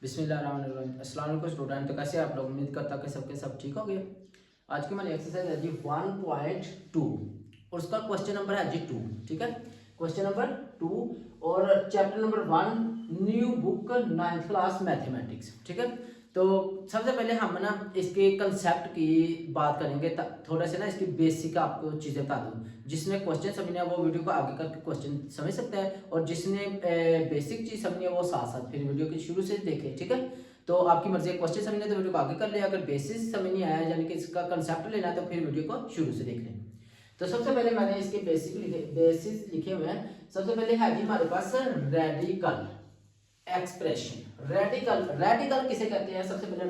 बिस्मिल्लाहिर्रहमानिर्रहीम। अस्सलाम वालेकुम स्टूडेंट। तो कैसे आप लोग? उम्मीद करता कि सबके सब ठीक हो गए। आज की हमारी एक्सरसाइज है जी 1.2 और उसका क्वेश्चन नंबर है जी 2। ठीक है, क्वेश्चन नंबर 2 और chapter number 1 new book 9th class mathematics. ठीक है, तो सबसे पहले हम ना इसके कंसेप्ट की बात करेंगे। थोड़ा सा ना इसकी बेसिक आपको चीज़ें बता दूँ। जिसने क्वेश्चन समझना है वो वीडियो को आगे करके क्वेश्चन समझ सकता है, और जिसने बेसिक चीज़ समझनी है वो साथ साथ फिर वीडियो के शुरू से देखे। ठीक है, तो आपकी मर्जी है, क्वेश्चन समझना है तो वीडियो को आगे कर ले, अगर बेसिस समझ नहीं आया यानी कि इसका कंसेप्ट लेना है तो फिर वीडियो को शुरू से देख लें। तो सबसे पहले मैंने इसके बेसिस लिखे हुए हैं। सबसे पहले है जी हमारे पास रेडिकल एक्सप्रेशन। रेडिकल रेडिकल किसे कहते हैं? सबसे पहले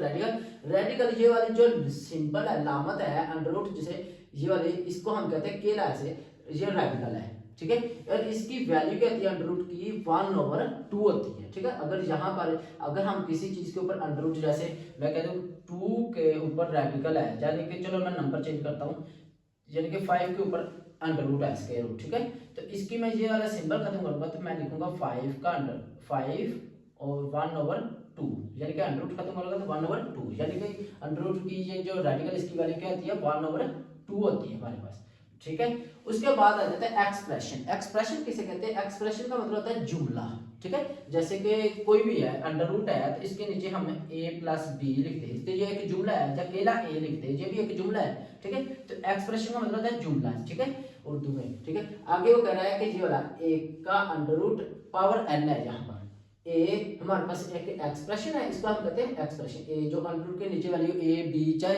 रेडिकल ये वाली जो सिंबल है, लामत है अंडर रूट, जिसे ये वाली इसको हम कहते हैं केला से, ये रेडिकल है। ठीक है, और इसकी वैल्यू क्या होती है अंडर रूट की? 1/2 होती है। ठीक है, अगर यहाँ पर अगर हम किसी चीज के ऊपर अंडर रूट, जैसे मैं कहता हूँ 2 के ऊपर रेडिकल है, यानी कि चलो मैं नंबर चेंज करता हूँ, यानी कि 5 के ऊपर अंडर रूट है, स्क्वायर रूट। ठीक है, तो इसकी मैं ये वाला सिंबल खत्म करूंगा तो मैं लिखूंगा 5 का अंडर 5 और 1/2, यानी कि अंडर रूट खत्म होगा तो 1/2, यानी कि अंडर रूट की ये जो रेडिकल इसकी वैल्यू क्या होती है? 1/2 होती है हमारे पास। ठीक है, उसके बाद आ जाता है एक्सप्रेशन। एक्सप्रेशन किसे कहते हैं? एक्सप्रेशन का मतलब होता है जुमला। ठीक है, जैसे कि कोई भी है अंडर रूट है तो इसके नीचे हम a+b लिखते हैं, तो ये एक जुमला है। या अकेला a लिखते हैं, ये भी एक जुमला है। ठीक है, तो एक्सप्रेशन का मतलब होता है जुमला। ठीक है, उर्दू में। ठीक है, आगे वो कह रहा है कि ये वाला a का अंडर रूट पावर n है। यहाँ पर ए हमारे पास एक एक्सप्रेशन है, इसको हम कहते हैं एक्सप्रेशन। ए जो अंडर रूट के नीचे वैल्यू ए बी, चाहे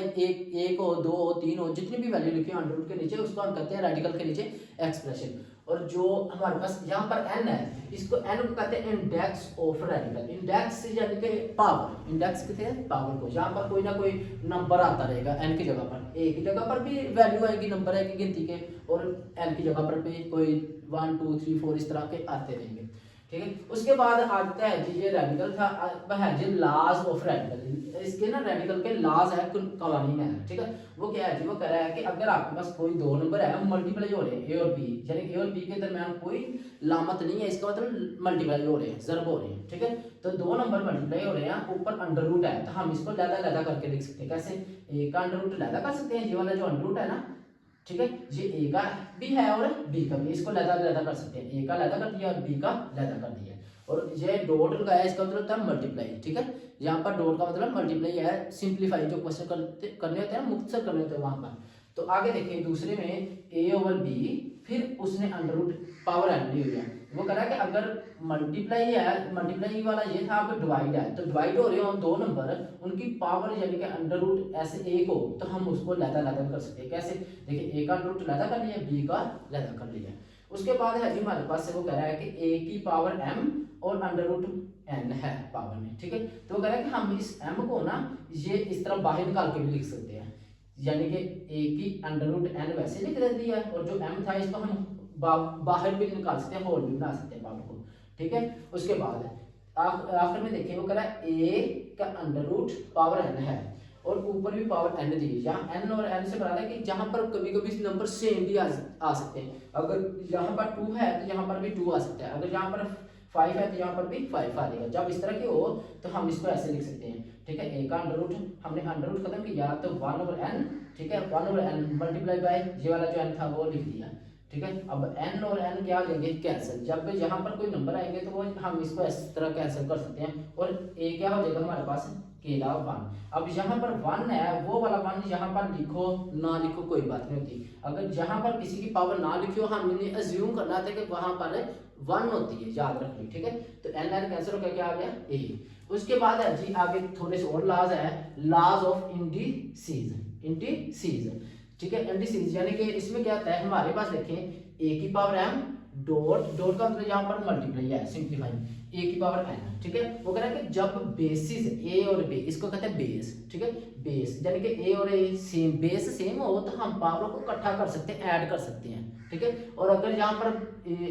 एक हो, दो हो, तीन हो, जितनी भी वैल्यू लिखी है अंडर रूट के नीचे, उसको हम कहते हैं रेडिकल के नीचे एक्सप्रेशन। और जो हमारे पास यहाँ पर एन है, इसको एन को कहते हैं इंडेक्स ऑफ रेडिकल। इंडेक्स यानी कि पावर, इंडेक्स कहते हैं पावर को। यहाँ पर कोई ना कोई नंबर आता रहेगा एन की जगह पर, ए की जगह पर भी वैल्यू आएगी, नंबर आएगी गिनती के, और एन की जगह पर भी कोई 1 2 3 4 इस तरह के आते रहेंगे। ठीक है, उसके बाद आता है जी ये रेडिकल था, अब है जी लॉज ऑफ रेडिकल। इसके ना रेडिकल के लॉज है, कवानीन है। ठीक है, वो क्या है जी? वो कह रहा है कि अगर आपके पास कोई दो नंबर है, मल्टीप्लाई हो रहे हैं ए और बी, यानी ए और बी के दरमियान कोई लामत नहीं है, इसका मतलब मल्टीप्लाई हो रहे हैं, ज़रब हो रहे हैं। ठीक है, तो दो नंबर मल्टीप्लाई हो रहे हैं, ऊपर अंडर रूट है, तो हम इसको लैदा करके लिख सकते हैं। कैसे? ए का अंडर रूट लैदा कर सकते हैं, ये वाला जो अंडर रूट है ना। ठीक है, ये ए का भी है और बी का भी, इसको लैदा कर सकते हैं। ए का लैदा कर दिया और बी का लैदा कर दिया, और ये डॉट लगाया, इसका मतलब होता है मल्टीप्लाई। ठीक है, यहाँ पर डॉट का मतलब मल्टीप्लाई है, सिंप्लीफाई जो क्वेश्चन करने होते हैं, मुख्तसर करने होते हैं वहां पर। तो आगे देखिए दूसरे में a/b, फिर उसने अंडर रूट पावर n ली हुई है। वो कह रहा है कि अगर मल्टीप्लाई है, मल्टीप्लाई वाला ये था, अगर डिवाइड है तो डिवाइड हो रहे हो दो नंबर, उनकी पावर यानी कि अंडर रूट ऐसे एक हो, तो हम उसको लैदा कर सकते हैं। कैसे? देखिए ए का अंडर रूट लैदा कर लिया, बी का लैदा कर लिया। उसके बाद है जी हमारे पास से वो कह रहा है कि a की पावर m और अंडर रूट n है पावर में। ठीक है, तो वो कह रहा है कि हम इस m को ना ये इस तरह बाहर निकाल के भी लिख सकते हैं, यानी कि a की अंडर रूट n वैसे लिख देती है, और जो m था इसको हम बाहर भी निकाल सकते हैं, होल भी बना सकते हैं पावर को। ठीक है, उसके बाद आखिर में देखिए वो कह रहा है a का अंडर रूट पावर n है, और ऊपर भी पावर n दी है। यहाँ n और n से बता है कि जहां पर कभी कभी नंबर सेम भी आ सकते हैं। अगर यहाँ पर 2 है तो यहाँ पर भी 2 आ सकता है, अगर यहाँ पर 5 है तो यहाँ पर भी 5 आ जाएगा। जब इस तरह की हो तो हम इसको ऐसे लिख सकते हैं। ठीक है, a का अंडर रूट, हमने अंडर रूट खत्म किया तो 1/n। ठीक है, 1/n मल्टीप्लाई बाय ये वाला जो n था वो लिख दिया। ठीक है, अब n और n क्या हो जाएंगे? कैंसिल। जब यहाँ पर कोई नंबर आएंगे तो वो हम इसको इस तरह कैंसिल कर सकते हैं, और a क्या हो जाएगा हमारे पास? केला 1। अब यहाँ पर 1 है, वो वाला 1 यहाँ पर लिखो ना लिखो कोई बात नहीं होती। अगर यहाँ पर किसी की पावर ना लिखी हो, हमने अज्यूम करना था कि वहां पर 1 होती है, याद रखनी। ठीक है, तो n कैंसिल होकर क्या आ गया? a। उसके बाद है जी आगे थोड़े से और लॉज है, लॉज ऑफ इंडिसीज। ठीक है, इंडिसीज यानी कि इसमें क्या आता है हमारे पास? देखें a की पावर m डॉट का मतलब यहाँ पर मल्टीप्लाई है, सिंप्लीफाइंग, a की पावर n। ठीक है, वो कह रहा है कि जब बेसिस a और b, इसको कहते हैं बेस। ठीक है, बेस यानी कि a और a सेम, बेस सेम हो तो हम पावर को इकट्ठा कर सकते हैं, ऐड कर सकते हैं। ठीक है, और अगर यहाँ पर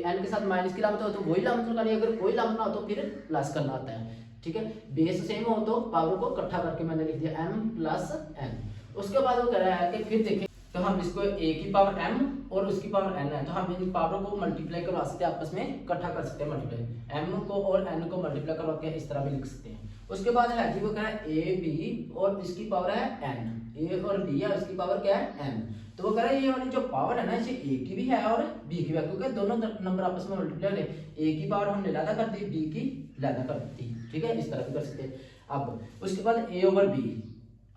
n के साथ माइनस की लामत हो तो वही लामत लगानी है, अगर कोई लामत ना हो तो फिर प्लस करना होता है। ठीक है, बेस सेम हो तो पावर को इकट्ठा करके मैंने लिख दिया m + n। उसके बाद वो कह रहा है कि फिर देखें तो हम इसको a की पावर m और उसकी पावर n है, तो हम इन पावरों को मल्टीप्लाई करवा सकते हैं, आपस में इकट्ठा कर सकते हैं, मल्टीप्लाई m को और n को मल्टीप्लाई करवा के इस तरह भी लिख सकते हैं। उसके बाद है जी वो क्या है ए बी और इसकी पावर है एन, ए और बी है उसकी पावर क्या है एन। तो वो कह रहा है ये वाली जो पावर है ना इसे ए की भी है और बी की भी है, क्योंकि दोनों नंबर आपस में मल्टीप्लाई हो रहे, ए की पावर हमने लैदा कर दी, बी की लैदा कर दी, ठीक है, इस तरह भी कर सकते हैं। अब उसके बाद ए ओवर बी,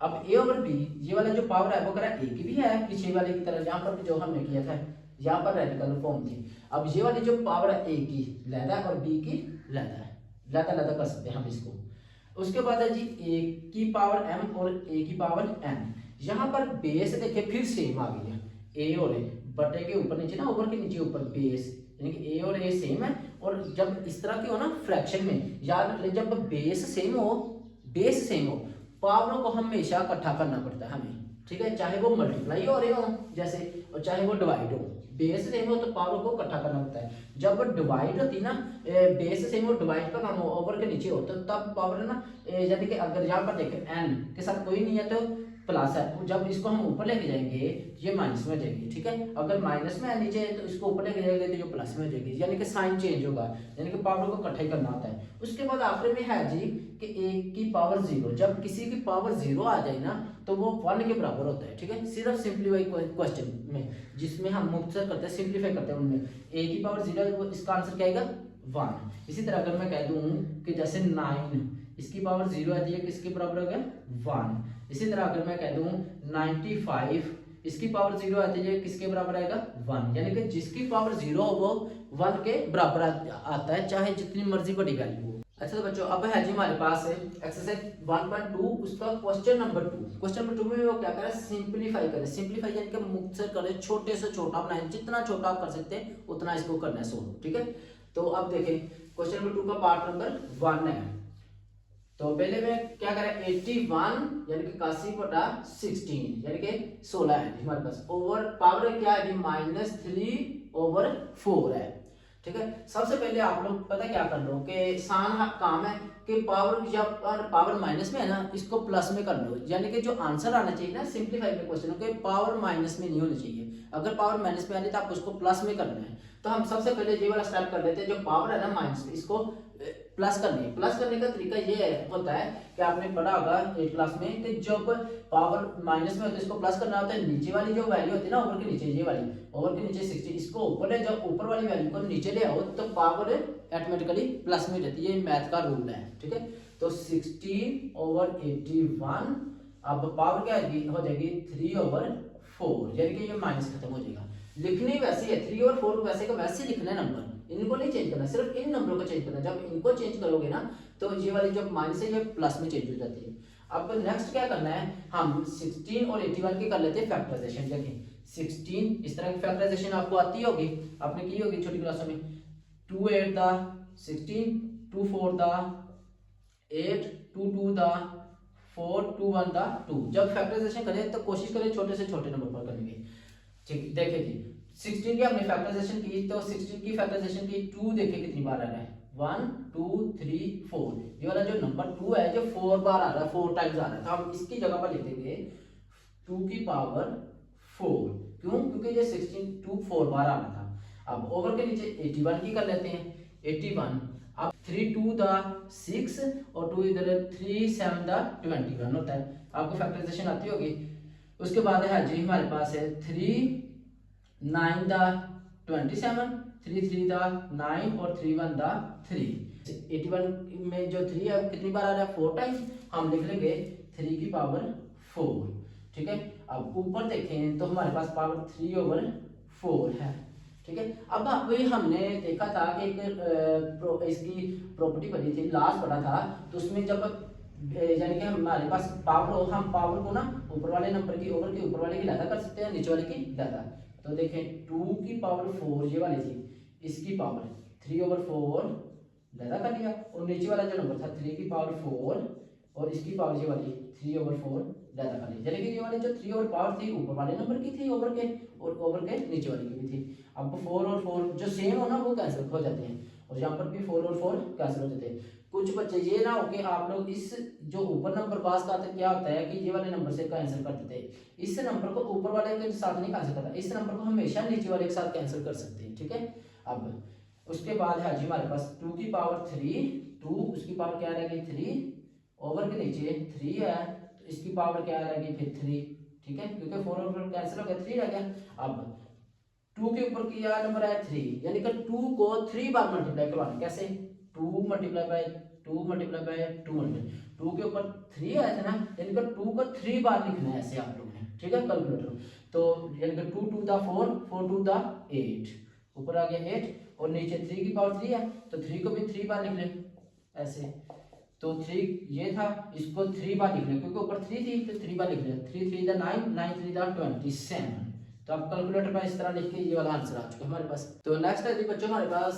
अब ए ओवर बी ये वाला जो पावर है वो कह रहा है ए की भी है पीछे वाले की तरह, यहाँ पर भी जो हमने किया था यहाँ पर रेडिकल फॉर्म थी। अब ये वाली जो पावर है ए की लैदा और बी की लैदा है, लैदा लैदा कर सकते हैं हम इसको। उसके बाद है जी ए की पावर एम और ए की पावर एन, यहाँ पर बेस देखिए फिर सेम आ गई है, ए और ए बटे के ऊपर नीचे ना, ऊपर के नीचे ऊपर बेस, यानी कि ए और ए सेम है। और जब इस तरह की हो ना फ्रैक्शन में याद रख ले, जब बेस सेम हो, बेस सेम हो, पावरों को हमेशा इकट्ठा करना पड़ता है हमें, ठीक है, चाहे वो मल्टीप्लाई हो रहे हो जैसे और चाहे वो डिवाइड हो, बेस सेम हो तो पावर को इकट्ठा करना पड़ता है। जब डिवाइड होती ना, बेस सेम हो डिवाइड का काम हो ऊपर के नीचे हो, तो तब पावर है ना, यानी कि अगर यहाँ पर देखें एन के साथ कोई नहीं है तो प्लस है, जब इसको हम ऊपर लेके जाएंगे ये माइनस में हो जाएगी, ठीक है, अगर माइनस में है नीचे तो इसको ऊपर लेके जाएंगे तो ये प्लस में हो जाएगी, यानी कि साइन चेंज होगा, यानी कि पावर को इकट्ठा ही करना होता है। उसके बाद आखिर में है जी कि ए की पावर 0, जब किसी की पावर 0 आ जाए ना तो वो 1 के बराबर होता है, ठीक है, सिर्फ सिंप्लीफाई क्वेश्चन में जिसमें हम मुख्तसर करते हैं सिंप्लीफाई करते हैं उनमें ए की पावर 0 है, वो इसका आंसर क्या आएगा 1। इसी तरह अगर मैं कह दूं कि जैसे 9 इसकी पावर 0 आती है किसके बराबर हो गया 1। इसी तरह अगर मैं कह दूं 95 इसकी पावर 0 आती है किसके बराबर आएगा 1, यानी कि जिसकी पावर 0 हो वो 1 के बराबर आता है, चाहे जितनी मर्जी बड़ी वैल्यू हो। अच्छा तो बच्चों अब है जी हमारे पास एक्सरसाइज 1.2 उसका क्वेश्चन नंबर 2। क्वेश्चन नंबर 2 में वो क्या करे सिंप्लीफाई करे, सिंप्लीफाई यानी कि मुख्तसर करे, छोटे से छोटा बनाए, जितना छोटा आप कर सकते हैं उतना इसको करना है सोल्व, ठीक है। तो अब देखें क्वेश्चन नंबर 2 का पार्ट नंबर 1 है। तो पहले में क्या करें 81 यानी कि 81/16 यानी कि 16 है हमारे पास, ओवर पावर क्या है -3/4 है, ठीक है। सबसे पहले आप लोग पता क्या कर लो कि आसान काम है कि पावर जब पावर माइनस में है ना इसको प्लस में कर लो, यानी कि जो आंसर आना चाहिए ना सिंप्लीफाई में क्वेश्चन के पावर माइनस में नहीं होनी चाहिए, अगर पावर माइनस में आ रही तो आप उसको प्लस में करना है। तो हम सबसे पहले ये वाला स्टेप कर लेते हैं, जो पावर है ना माइनस में इसको प्लस करनी है। प्लस करने का तरीका ये होता है कि आपने पढ़ा होगा 8 क्लास में कि जब पावर माइनस में होता है इसको प्लस करना होता है, नीचे वाली जो वैल्यू होती है ना ऊपर के नीचे, ये वाली ओवर के नीचे 60 इसको ऊपर ले जाओ, ऊपर वाली वैल्यू को नीचे ले आओ तो पावर ऑटोमेटिकली प्लस में जाती है, ये मैथ का रूल है, ठीक है। तो 16/81 अब पावर क्या हो जाएगी 3/4, यानी कि ये माइनस खत्म हो जाएगा। लिखनी वैसे है 3 और 4 वैसे का वैसे लिखना है नंबर, इनको नहीं चेंज करना, सिर्फ इन नंबरों को चेंज करना। जब इनको चेंज करोगे ना तो ये वाली जो माइनस है ये प्लस में चेंज हो जाती है। अब नेक्स्ट क्या करना है, हम 16 और 81 की कर लेते हैं फैक्टराइजेशन। देखें 16 इस तरह की फैक्टराइजेशन आपको आती होगी, आपने की होगी छोटी क्लासों में, 2 8 द 16, 2 4 द 8, 2 2 द 4, 2 1 द 2। जब फैक्टराइजेशन करें तो कोशिश करें छोटे से छोटे नंबर पर करने की, ठीक। देखिए जी 16 की हमने फैक्टराइजेशन की तो 16 की फैक्टराइजेशन की 2 देखिए कितनी बार आ रहा है 1 2 3 4, ये वाला जो नंबर 2 है जो 4 बार आ रहा है, 4 टाइम्स आ रहा है, तो हम इसकी जगह पर लिख देंगे 2 की पावर 4। क्यों? क्योंकि ये 16 2 4 बार आ रहा था। अब ओवर के नीचे 81 की कर लेते हैं 81, अब 3 2 द 6 और 2 इधर 3 7 द 21 होता है, आपको फैक्टराइजेशन आती होगी। उसके बाद है जी हमारे पास है 3 9 द 27, 3 3 द 9 और 3 1 द 3। 81 में जो 3 है कितनी बार आ रहा है 4 टाइम्स, हम लिख लेंगे 3 की पावर 4, ठीक है। अब ऊपर देखें तो हमारे पास पावर 3/4 है, ठीक है। अब अभी हमने देखा था कि एक इसकी प्रॉपर्टी बनी थी, लास्ट पढ़ा था, तो उसमें जब यानी कि हमारे पास पावर हो, हम पावर को ना ऊपर वाले नंबर की ओवर के ऊपर वाले की लैदा कर सकते हैं, नीचे वाले की लैदा। तो देखें 2 की पावर 4 ये वाली थी, इसकी पावर 3/4 लैदा कर लिया, और नीचे वाला जो नंबर था 3 की पावर 4 और इसकी पावर ये वाली 3/4 लैदा कर ली, यानी कि ये वाली जो 3 और पावर थी ऊपर वाले नंबर की थी ओवर के, और ओवर के नीचे वाले की भी थी। अब 4 और 4 जो सेम हो ना वो कैंसिल हो जाते हैं, और यहाँ पर भी 4 और 4 कैंसिल हो जाते हैं। कुछ बच्चे ये ना हो कि आप लोग इस जो ऊपर नंबर पास का आता है क्या होता है कि ये वाले नंबर से कैंसिल कर देते हैं, इस नंबर को ऊपर वाले के साथ नहीं कैंसिल करता, इस नंबर को हमेशा नीचे वाले के साथ कैंसिल कर सकते हैं, ठीक है। अब उसके बाद है जी हमारे पास 2 की पावर 3, 2 उसकी पावर क्या रहेगी 3, नीचे 3 है तो इसकी पावर क्या रहेगी फिर 3, ठीक है, क्योंकि 4 और 4 कैंसिल हो गया, 3 रह गया। अब 2 के ऊपर क्या नंबर है 3, यानी कि 2 को 3 बार मल्टीप्लाई करवाना, कैसे 2 multiply by 2 multiply by 2 multiply, 2 के ऊपर 3 आया था ना, यानी कि 2 को 3 बार लिखना है ऐसे आप लोगों ने, ठीक है, कैलकुलेटर। तो यानी कि 2 टू द 4, 4 टू द 8, ऊपर आ गया 8 और नीचे 3 की पावर 3 है तो 3 को भी 3 बार लिख ले ऐसे। तो 3 ये था, इसको 3 बार लिख ले क्योंकि ऊपर 3 थी तो 3 बार लिख लिया, 3 3 द 9, 9 3 द 27। तो आप कैलकुलेटर पर इस तरह लिख के ये वाला आंसर आ चुका है हमारे पास। तो नेक्स्ट है जी बच्चों हमारे पास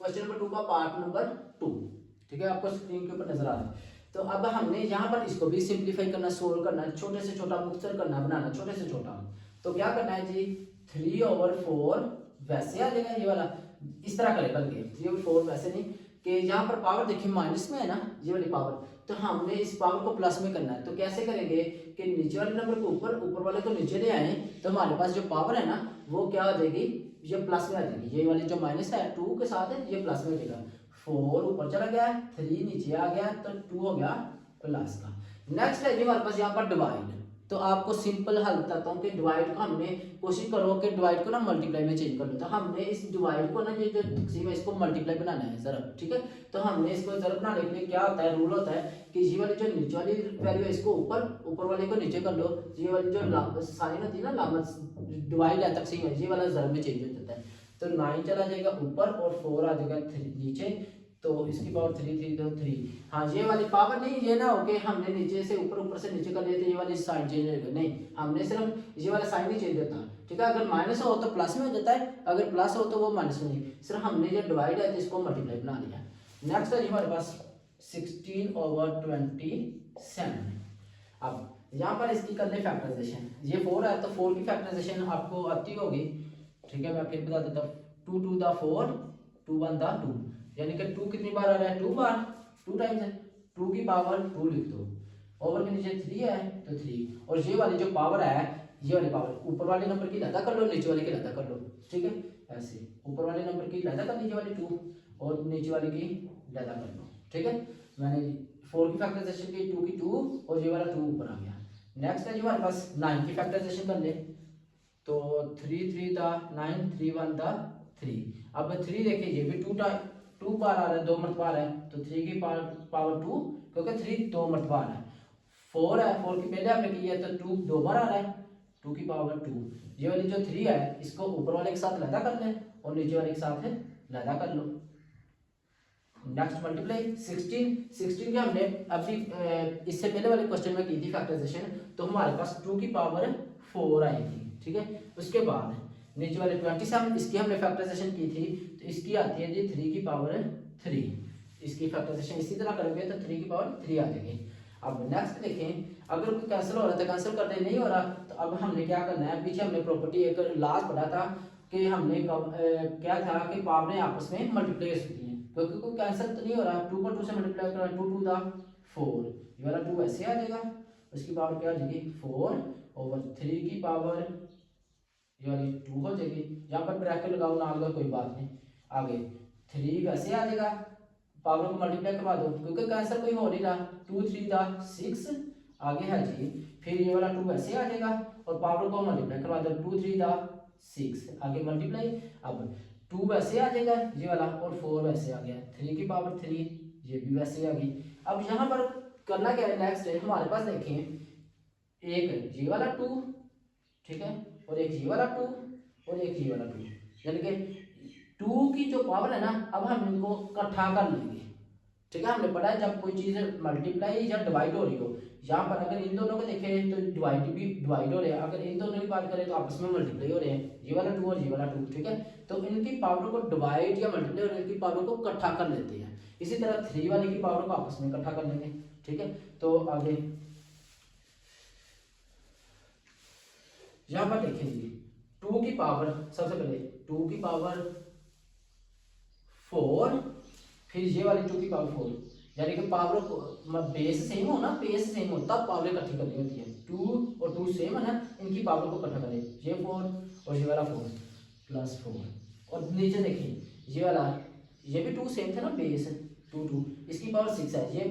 क्वेश्चन नंबर 2 का पार्ट नंबर 2, ठीक है, आपको स्क्रीन के ऊपर नजर आ रहा है। तो अब हमने यहाँ पर इसको भी सिंप्लीफाई करना, सोल्व करना, छोटे से छोटा मुख्तर करना, बनाना छोटे से छोटा। तो क्या करना है जी 3/4 वैसे आ जाएगा ये वाला, इस तरह करें बल्कि 3/4 वैसे नहीं कि यहाँ पर पावर देखिए माइनस में है ना ये वाली पावर, तो हमने इस पावर को प्लस में करना है। तो कैसे करेंगे कि नीचे वाले नंबर को ऊपर, ऊपर वाले को नीचे ले आए तो हमारे पास जो पावर है ना वो क्या हो जाएगी, ये प्लस में आ जाएगी, ये वाली जो माइनस है 2 के साथ है ये प्लस में हो जाएगा। 4 ऊपर चला गया, 3 नीचे आ गया तो 2 हो गया प्लस का। नेक्स्ट है जी हमारे पास यहाँ पर डिवाइड। तो आपको सिंपल हल बताता हूँ कि डिवाइड को हमने कोशिश करो कि डिवाइड को ना मल्टीप्लाई में चेंज कर लो। तो हमने इस डिवाइड को ना ये जो तकसीम है इसको मल्टीप्लाई बनाना है ज़रब, ठीक है। तो हमने इसको ज़रब बनाने के लिए क्या होता है, रूल होता है कि ये वाली जो नीचे वाली वैल्यू है इसको ऊपर, ऊपर वाले को नीचे कर लो। ये वाली जो साइन होती है ना लामत डिवाइड है तकसीम है, ये वाला ज़रब में चेंज हो जाता है। तो 9 चला जाएगा ऊपर और 4 आ जाएगा नीचे, तो इसकी पावर 3 3 तो 3। हाँ ये वाली पावर नहीं, ये ना हो कि हमने नीचे से ऊपर, ऊपर से नीचे कर लिया तो ये वाली साइन चेंज हो जाएगा, नहीं, हमने सिर्फ ये वाला साइन नहीं चेंज होता, ठीक है। अगर माइनस हो तो प्लस में हो जाता है, अगर प्लस हो तो वो माइनस में नहीं, सिर्फ हमने जो डिवाइड है तो इसको मल्टीप्लाई बना लिया। नेक्स्ट है हमारे पास 16/27। अब यहाँ पर इसकी कर ले फैक्टराइजेशन, ये 4 है तो 4 की फैक्टराइजेशन आपको आती होगी, ठीक है, मैं फिर बता देता हूँ। 2 टू द 4, 2 1 द 2, यानी कि 2 कितनी बार आ रहा है, 2 बार, 2 टाइम्स है, 2 की पावर 2 लिख दो, ओवर के नीचे 3 है तो 3, और ये वाली जो पावर है ये वाली पावर ऊपर वाले नंबर की लहदा कर लो, नीचे वाले की लहदा कर लो, ठीक है, ऐसे ऊपर वाले नंबर की लहदा कर लीजिए वाली 2 और नीचे वाले की लहदा कर लो, ठीक है। मैंने 4 की फैक्टराइजेशन की 2 की 2 और ये वाला 2 ऊपर आ गया। नेक्स्ट है जी हमारे पास 9 की फैक्टराइजेशन कर ले, तो 3 3 द 9, 3 1 द 3। अब 3 देखिए ये भी 2 बार आ रहा है, 2 मरतबा आ रहा है, तो 3 की पावर 2 क्योंकि 3 2 मरतबा आ रहा है। 4 है, 4 की पहले आपने की है तो 2 2 बार आ रहा है, 2 की पावर 2। ये वाली जो 3 है इसको ऊपर वाले के साथ लहदा कर लें और नीचे वाले के साथ लहदा कर लो। नेक्स्ट मल्टीप्लाई 16 के हमने अभी इससे पहले वाले क्वेश्चन में की थी फैक्टराइजेशन, तो हमारे पास 2 की पावर 4 आएगी, ठीक है। उसके बाद नीचे वाले 27 इसकी हमने फैक्टराइजेशन की थी, तो इसकी आती है जी 3 की पावर 3। इसकी फैक्टराइजेशन इसी तरह करोगे तो 3 की पावर 3 आ जाएगी। अब नेक्स्ट देखें, अगर कोई कैंसिल हो रहा था कैंसिल कर दे, नहीं हो रहा तो अब हमने क्या करना है, पीछे हमने प्रॉपर्टी एक लास्ट पढ़ा था कि हमने क्या था कि पावरें आपस में मल्टीप्लाई हो सकती हैं, क्योंकि कोई कैंसिल तो नहीं हो रहा, 2 को 2 से मल्टीप्लाई करना, 2 टू द 4, ये वाला 2 ऐसे आ जाएगा, उसकी पावर क्या आ जाएगी 4 ओवर 3 की पावर ये वाली 2 हो जाएगी। यहाँ पर ब्रैकेट लगाओ ना लगाओ कोई बात नहीं, आगे 3 वैसे आ जाएगा, पावर को मल्टीप्लाई करवा दो क्योंकि कैंसिल कोई हो नहीं रहा, 2 3 द 6 आगे है जी, फिर ये वाला 2 वैसे आ जाएगा और पावर को मल्टीप्लाई करवा दो, 2 3 द 6 आगे मल्टीप्लाई। अब 2 वैसे आ जाएगा ये वाला और 4 वैसे आ गया, 3 की पावर 3 ये भी वैसे आ गई। अब यहाँ पर करना क्या है, नेक्स्ट है हमारे पास देखें एक ये वाला 2, ठीक है, और एक ये वाला 2 और एक ये वाला 2, यानी कि 2 की जो पावर है ना अब हम इनको इकट्ठा कर लेंगे, ठीक है। हमने पढ़ा है जब कोई चीज़ मल्टीप्लाई या डिवाइड हो रही हो, यहाँ पर अगर इन दोनों को देखें तो डिवाइड भी डिवाइड हो रहे हैं, अगर इन दोनों की बात करें तो आपस में मल्टीप्लाई हो रहे हैं, ये वाला 2 और ये वाला 2, ठीक है। तो इनकी पावर को डिवाइड या मल्टीप्लाई और इनकी पावर को इकट्ठा कर लेते हैं, इसी तरह 3 वाले की पावर को आपस में इकट्ठा कर लेंगे, ठीक है। तो आगे यहाँ पर देखेंगे 2 की पावर, सबसे पहले 2 की पावर 4, फिर ये वाली 2 की पावर 4, यानी कि पावर बेस सेम हो ना, बेस सेम हो तब पावर इकट्ठी करनी होती है, 2 और 2 सेम है ना, इनकी पावर को इकट्ठा करें, ये 4 और ये वाला 4 प्लस 4 और नीचे देखिए ये वाला ये भी 2 सेम था ना, बेस 2 2 इसकी पावर 6 है, ये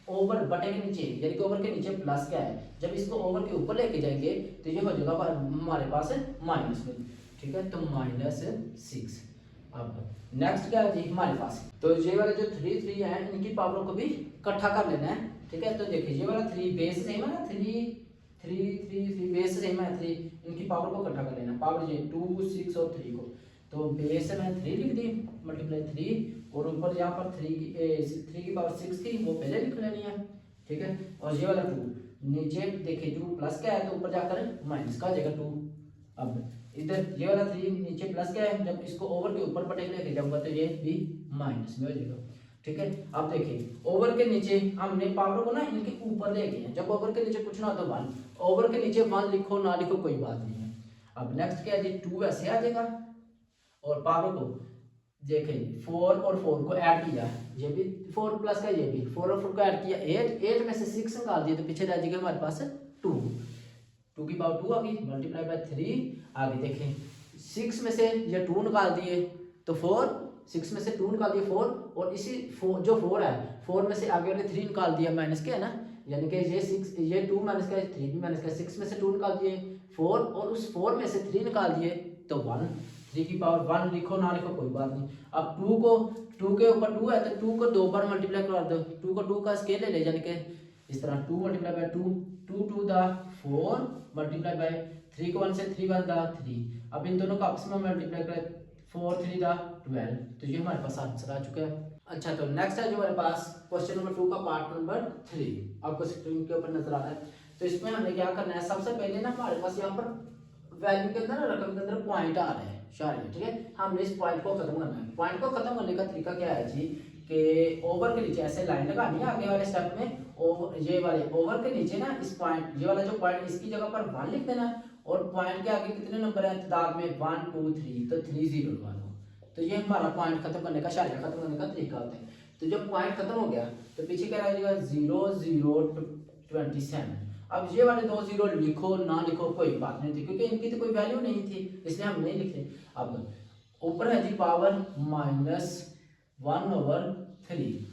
ओवर बटे के नीचे, यानी कि ओवर के नीचे प्लस क्या है, जब इसको ओवर के ऊपर लेके जाएंगे तो ये हो जाएगा हमारे पास माइनस में, ठीक है, तो -6। अब नेक्स्ट क्या है जी हमारे पास, तो ये वाले जो 3 3 है इनकी पावरों को भी इकट्ठा कर लेना है, ठीक है। तो देखिए ये वाला 3 बेस सेम है ना, 3 3 3 3 बेस सेम है 3, इनकी पावर को इकट्ठा कर लेना, पावर ये 2 6 और 3 को, तो बेस में 3 लिख दी मल्टीप्लाई 3 और ऊपर यहाँ पर 3 की पावर 6 थी वो पहले लिख लेनी है, ठीक है। और ये वाला 2 नीचे देखिए 2 प्लस क्या है तो ऊपर जाकर माइनस का आ जाएगा 2। अब इधर ये वाला 3 नीचे प्लस क्या है, जब इसको ओवर के ऊपर बटे लेके जाऊंगा तो ये भी माइनस में हो जाएगा, ठीक है। अब देखिए ओवर के नीचे हमने पावर को ना इनके ऊपर लेके हैं, जब ओवर के नीचे कुछ ना हो तो 1, ओवर के नीचे 1 लिखो ना लिखो कोई बात नहीं है। अब नेक्स्ट क्या है जी 2 ऐसे आ जाएगा और पावर को देखें 4 और 4 को ऐड किया, ये भी 4 प्लस का ये भी 4 और 4 को ऐड किया 8 में से 6 निकाल दिए तो पीछे रह जाएगा हमारे पास 2 की पावर 2 आ गई मल्टीप्लाई बाय 3 आगे देखें 6 में से ये 2 निकाल दिए तो 4, 6 में से 2 निकाल दिए 4 और इसी 4 जो 4 है 4 में से आगे वाले 3 निकाल दिया माइनस के है ना, यानी कि ये 6 ये 2 माइनस का 3 भी माइनस का, 6 में से 2 निकाल दिए 4 और उस 4 में से 3 निकाल दिए तो 1, 3 की पावर 1 लिखो ना लिखो कोई बात नहीं। अब 2 के ऊपर 2 है तो 2 को 2 बार मल्टीप्लाई करा दो, 2 को 2 का स्केल ले ले, यानी कि इस तरह 2 मल्टीप्लाई बाय 2 2 2 दा 4 मल्टीप्लाई बाय 3 को 1 से 3 1 दा 3, अब इन दोनों का आपस में मल्टीप्लाई करें 4 3 दा 12, तो ये हमारे पास आंसर आ चुका है। अच्छा तो नेक्स्ट है जो हमारे पास क्वेश्चन नंबर 2 का पार्ट नंबर 3 आपको स्क्रीन के ऊपर नजर आ रहा है। तो इसमें हमने क्या करना है, सबसे पहले ना हमारे पास यहाँ पर वैल्यू के अंदर रकम के अंदर पॉइंट आ रहे हैं शायद, ठीक है, हमने इस पॉइंट को खत्म करना है। पॉइंट को खत्म करने का तरीका क्या है जी कि ओवर के नीचे ऐसे लाइन लगानी है आगे वाले स्टेप में, ओवर ये वाले ओवर के नीचे ना इस पॉइंट ये वाला जो पॉइंट इसकी जगह पर 1 लिख देना और पॉइंट के आगे कितने नंबर है तादाद में 1 2 3 तो 3 0 लगा दो, तो ये हमारा पॉइंट खत्म करने का शायद खत्म करने का तरीका होता है। तो जब पॉइंट खत्म हो गया तो पीछे क्या रह जाएगा 0 0 27। अब ये वाले 2 0 लिखो ना लिखो कोई बात नहीं थी क्योंकि इनकी तो कोई वैल्यू नहीं थी इसलिए हम नहीं लिखे। अब ऊपर है जी पावर -1/3,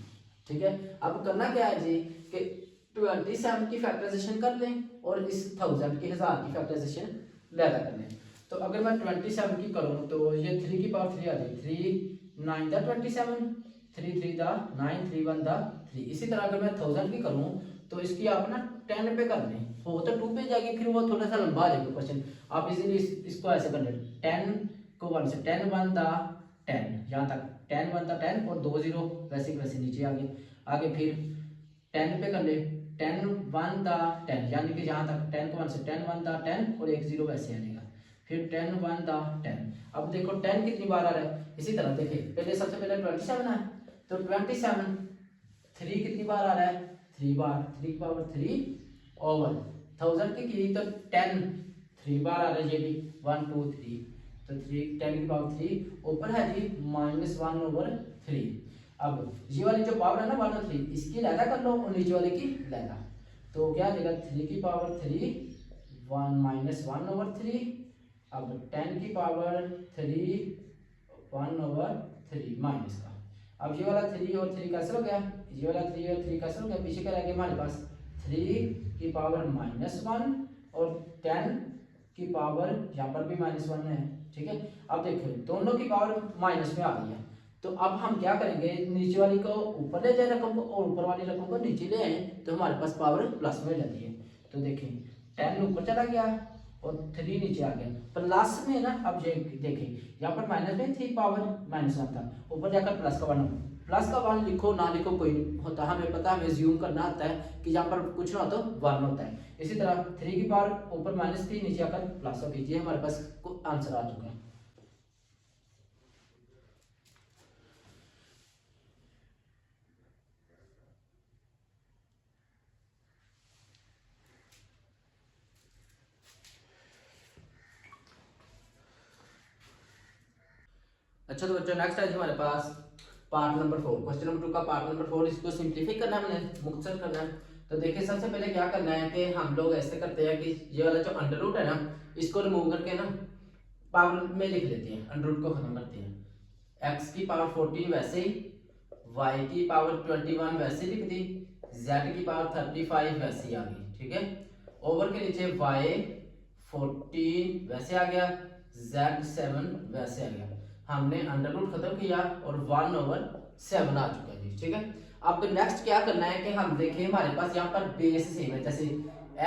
ठीक है। अब करना क्या है जी कि 27 की फैक्टराइजेशन कर लें और इस 1000 की 1000 की फैक्टराइजेशन लैदा कर लें। तो अगर मैं 27 की करूं तो ये 3 की पावर 3 आ जाएगी, 3 9 दा 27, 3 3 दा 9, 3 1 दा 3। इसी तरह अगर मैं 1000 की करूं तो इसकी आप ना 10 पे कर लें, हो तो 2 पे जाएगी फिर वो थोड़ा सा लंबा आ जाएगा क्वेश्चन। आप इजीली इसको ऐसे कर लें 10 को 1 से 10 1 दा 10 यहाँ तक 10 1 दा 10 और 2 0 वैसे वैसे नीचे आगे फिर 10 पे कर ले 10 1 दा 10 यानी कि यहाँ तक 10 को 1 से 10 1 दा 10 और 1 0 वैसे आएगा फिर 10 1 दा 10। अब देखो 10 कितनी बार आ रहा है, इसी तरह देखिए पहले सबसे पहले 27 है तो 27 3 कितनी बार आ रहा है 3 बार, 3 की पावर 3 ओवर 1000 की तो 10 3 बार आ रहा है ये भी 1 2 3 तो 3 10 की पावर 3 ऊपर है जी -1/3। अब ये वाली जो पावर है ना 1 और 3 इसकी लैदा कर लो और नीचे वाले की लैदा, तो क्या आ जाएगा 3 की पावर 3 -1/3। अब 10 की पावर 3 1/3 माइनस का, अब ये वाला 3 और 3 कैंसिल हो गया, ये वाला 3 और 3 कैंसिल हो गया, पीछे क्या रह गया हमारे पास 3 की पावर -1 और 10 की पावर यहाँ पर भी -1 है, ठीक है। अब देखो दोनों की पावर माइनस में आ गई है तो अब हम क्या करेंगे नीचे वाली को ऊपर ले जाए रकम को और ऊपर वाली रकम को नीचे ले आए तो हमारे पास पावर प्लस में जाती है। तो देखिए 10 ऊपर चला गया और 3 नीचे आ गया प्लस में ना। अब ये देखिए यहाँ पर माइनस में थी पावर -1 था ऊपर जाकर प्लस का 1, प्लस का 1 लिखो ना लिखो कोई होता हमें पता हमें ज्यूम करना आता है कि यहाँ पर कुछ ना हो तो 1 होता है। इसी तरह 3 की पावर ऊपर माइनस थी नीचे आकर प्लस हो कीजिए हमारे पास आंसर आ चुका है। अच्छा तो बच्चों नेक्स्ट है हमारे पास पार्ट नंबर 4 क्वेश्चन नंबर 2 का पार्ट नंबर 4। इसको सिंप्लीफाई करना है हमने मुख्तसर करना है। तो देखिए सबसे पहले क्या करना है कि हम लोग ऐसे करते हैं कि ये वाला जो अंडर रूट है ना इसको रिमूव करके ना पावर में लिख लेते हैं, अंडर रूट को खत्म करते हैं। x की पावर 14 वैसे ही, y की पावर 21 वैसे लिख दी z की पावर 35 वैसे ही आ गई, ठीक है। ओवर के नीचे y 14 वैसे आ गया, z7 वैसे आ गया। हमने अंडर रूट खत्म किया और 1/7 आ चुका है जी, ठीक है। अब नेक्स्ट क्या करना है कि हम देखें हमारे पास यहाँ पर बेस सेम है, जैसे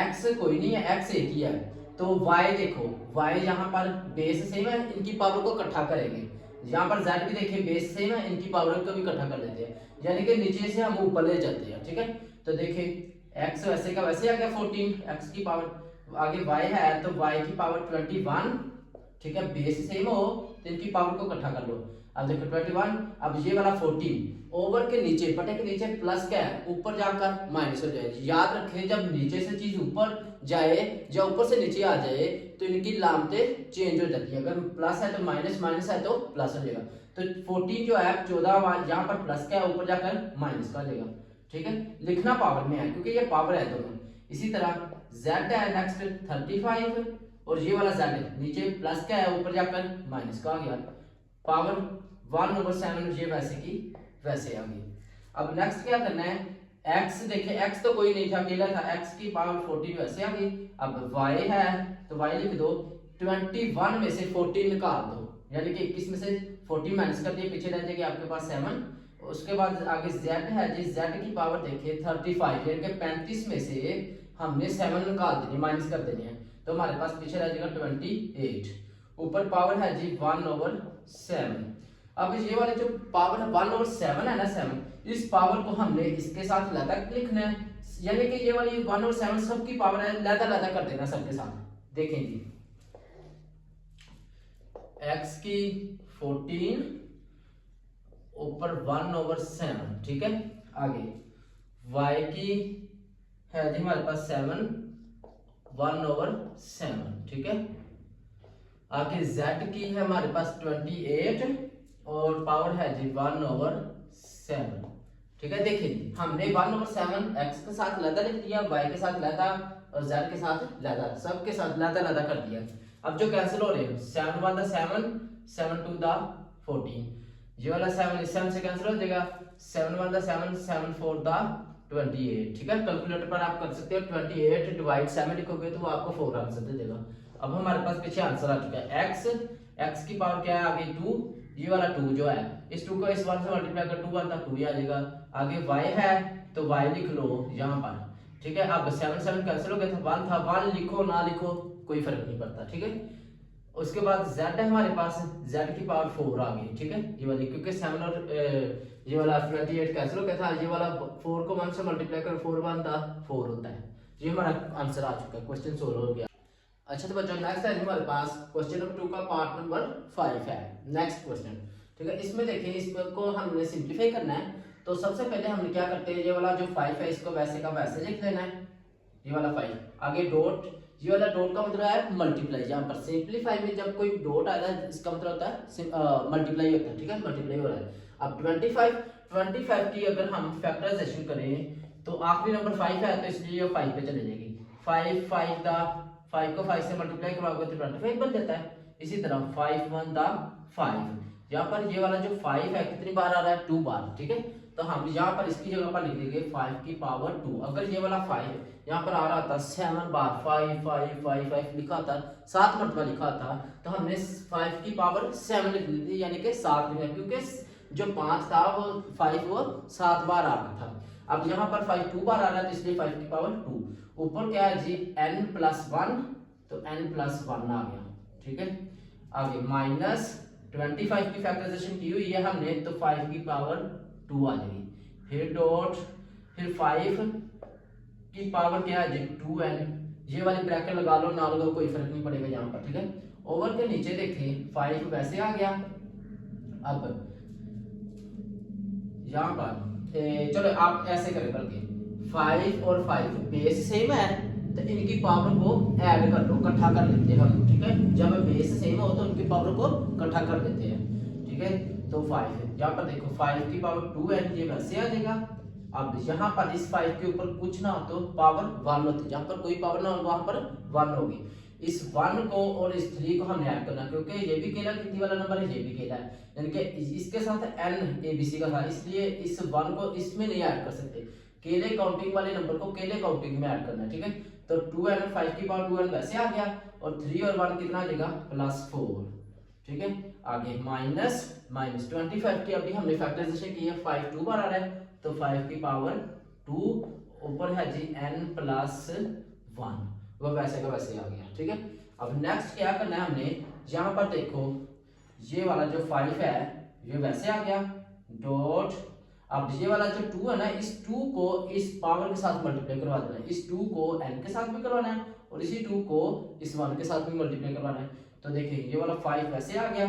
x कोई नहीं है, x एक ही है, तो y देखो y यहाँ पर बेस सेम है, इनकी पावर को इकट्ठा करेंगे। यहाँ पर z भी देखिए बेस सेम है, इनकी पावर को भी इकट्ठा कर लेते हैं, यानी कि नीचे से हम ऊपर ले जाते हैं, ठीक है। तो देखिए x वैसे का वैसे आ गया 14, x की पावर आगे y है तो y की पावर 21, ठीक है। बेस सेम हो तो इनकी पावर को इकट्ठा कर लो। अब देखो 21, अब ये वाला 14 ओवर के नीचे बटे के नीचे प्लस क्या है, ऊपर जाकर माइनस हो जाएगी। याद रखें जब नीचे से चीज ऊपर जाए या ऊपर से नीचे आ जाए तो इनकी लामतें चेंज हो जाती है। अगर प्लस है तो माइनस, माइनस है तो प्लस हो जाएगा। तो 14 जो है 14 यहाँ पर प्लस का है, ऊपर जाकर माइनस का हो जाएगा, ठीक है। लिखना पावर में है क्योंकि ये पावर है दोनों। इसी तरह z है नेक्स्ट 35 और ये वाला z नीचे प्लस का है, ऊपर जाकर माइनस का आ गया। पावर 1/7 ये वैसे की वैसे आ गई। अब नेक्स्ट क्या करना है, x देखिए x तो कोई नहीं था, अकेला था, x की पावर 14 वैसे आ गई। अब y है तो y लिख दो, 21 में से 14 निकाल दो, यानी कि 21 में से 14 माइनस कर दिए, पीछे रह जाएगी आपके पास 7। उसके बाद आगे z है जी, z की पावर देखिए 35, यानी कि 35 में से हमने 7 निकाल देनी, माइनस कर देनी है, तो हमारे पास पीछे रह जाएगा 28। ऊपर पावर है जी 1/7। अब ये वाले जो पावर है 1/7 है ना, 7, इस पावर को हमने इसके साथ लैदा लिखना है, यानी कि ये वाली 1/7 सबकी पावर है, लैदा लैदा कर देना सबके साथ। देखें जी x की 14 ऊपर 1/7, ठीक है। आगे y की है जी हमारे पास 7 1/7, ठीक है। आगे z की है हमारे पास 28 और पावर है जी 1/7, ठीक है। देखिए हमने 1/7 x के साथ लैदा लिख दिया, y के साथ लैदा और z के साथ लैदा, सबके साथ लैदा लैदा कर दिया। अब जो कैंसिल हो रहे हैं 7 1 7 7 2 14, ये वाला 7 इस 7 से कैंसिल हो जाएगा, 7 1 7 7 4 28, ठीक है। कैलकुलेटर पर आप कर सकते हो, 28 डिवाइड 7 लिखोगे तो वो आपको 4 आंसर दे देगा। अब हमारे पास पीछे आंसर आ चुका है, x की पावर क्या है आगे 2, ये वाला 2 जो है, इस 2 को इस 1 से मल्टीप्लाई कर 2 1 था 2 ही आ जाएगा। आगे y है तो y लिख लो यहाँ पर, ठीक है। अब 7 7 कैंसिल हो गया था, 1 था, 1 लिखो ना लिखो कोई फर्क नहीं पड़ता, ठीक है। उसके बाद z है हमारे पास, z की पावर 4 आ गई, ठीक है। ये वाली क्योंकि 7 और ये वाला 28 कैंसिल हो गया था, ये वाला 4 को 1 से मल्टीप्लाई कर 4 1 था 4 होता है। ये हमारा आंसर आ चुका है, क्वेश्चन सोल्व हो गया। अच्छा तो बच्चों नेक्स्ट है हमारे पास क्वेश्चन नंबर 2 का पार्ट नंबर 5 है। नेक्स्ट क्वेश्चन, ठीक है। इसमें देखिए इसको हमने सिंपलीफाई करना है, तो सबसे पहले हम क्या करते हैं, ये वाला जो 5 है इसको वैसे का वैसे लिख लेना है, ये वाला 5 आगे डॉट, ये वाला डॉट का मतलब है मल्टीप्लाई। यहाँ पर सिंपलीफाई में जब कोई डॉट आता है इसका मतलब होता है मल्टीप्लाई होता है, ठीक है, मल्टीप्लाई हो रहा है। अब 25 की अगर हम फैक्टराइजेशन करें तो आखिरी नंबर 5 है तो इसलिए ये 5 पे चले जाएगी। 5 को 5 से मल्टीप्लाई करवाओगे तो 25 बन जाता है। इसी तरह 5 1 5, यहाँ पर ये वाला जो 5 है कितनी बार आ रहा है 2 बार, ठीक है। तो हम यहाँ पर इसकी जगह पर लिख देंगे 5 की पावर 2। अगर ये वाला 5 यहाँ पर आ रहा था 7 बार 5 5 5 5 लिखा था, 7 मरतबा लिखा था, तो हमने 5 की पावर 7 लिख दी थी, यानी कि 7 लिखा, क्योंकि जो 5 था वो 5 वो 7 बार आ रहा था। अब यहाँ पर 5 2 बार आ रहा है तो इसलिए 5 की पावर 2। ऊपर क्या है जी n+1, तो n+1 आ गया, ठीक है। आगे माइनस 25 की फैक्टराइजेशन की हुई है हमने तो 5 की पावर 2 आ जाएगी, फिर डॉट, फिर 5 की पावर क्या है जी 2n, ये वाली ब्रैकेट लगा लो ना लगाओ कोई फर्क नहीं पड़ेगा यहाँ पर, ठीक है। ओवर के नीचे देखिए 5 वैसे आ गया। अब यहाँ पर चलो आप ऐसे करें करके 5 और 5 बेस सेम है तो इनकी पावर को ऐड कर लो, इकट्ठा कर लेते हैं हम, ठीक है। जब बेस सेम हो तो इनकी पावर को इकट्ठा कर देते हैं, ठीक है। तो 5 यहाँ पर देखो 5 की पावर 2 है, ये वैसे आ जाएगा। अब यहाँ पर इस 5 के ऊपर कुछ ना हो तो पावर 1 होती है, जहाँ पर कोई पावर ना हो वहां पर 1 होगी। इस 1 को और इस 3 को हमने ऐड करना, क्योंकि ये भी केला कितनी वाला नंबर है, ये भी केला है, यानी कि इसके साथ n abc का था, इसलिए इस 1 को इसमें नहीं ऐड कर सकते, केले काउंटिंग वाले नंबर को केले काउंटिंग में ऐड करना है, ठीक है। तो 2n 5 की पावर 2n वैसे आ गया, और 3 और 1 कितना आ जाएगा +4, ठीक है। आगे माइनस 25 की अभी हमने फैक्टराइजेशन की है, 5 2 बार आ रहा है, तो 5 की पावर 2 ऊपर है जी n +1, वो वैसे का वैसे आ गया, ठीक है। अब नेक्स्ट क्या करना है हमने, यहाँ पर देखो ये वाला जो 5 है ये वैसे आ गया डॉट, अब ये वाला जो 2 है ना, इस 2 को इस पावर के साथ मल्टीप्लाई करवा देना है, इस 2 को n के साथ भी करवाना है और इसी 2 को इस 1 के साथ भी मल्टीप्लाई करवाना है। तो देखिए ये वाला 5 वैसे आ गया,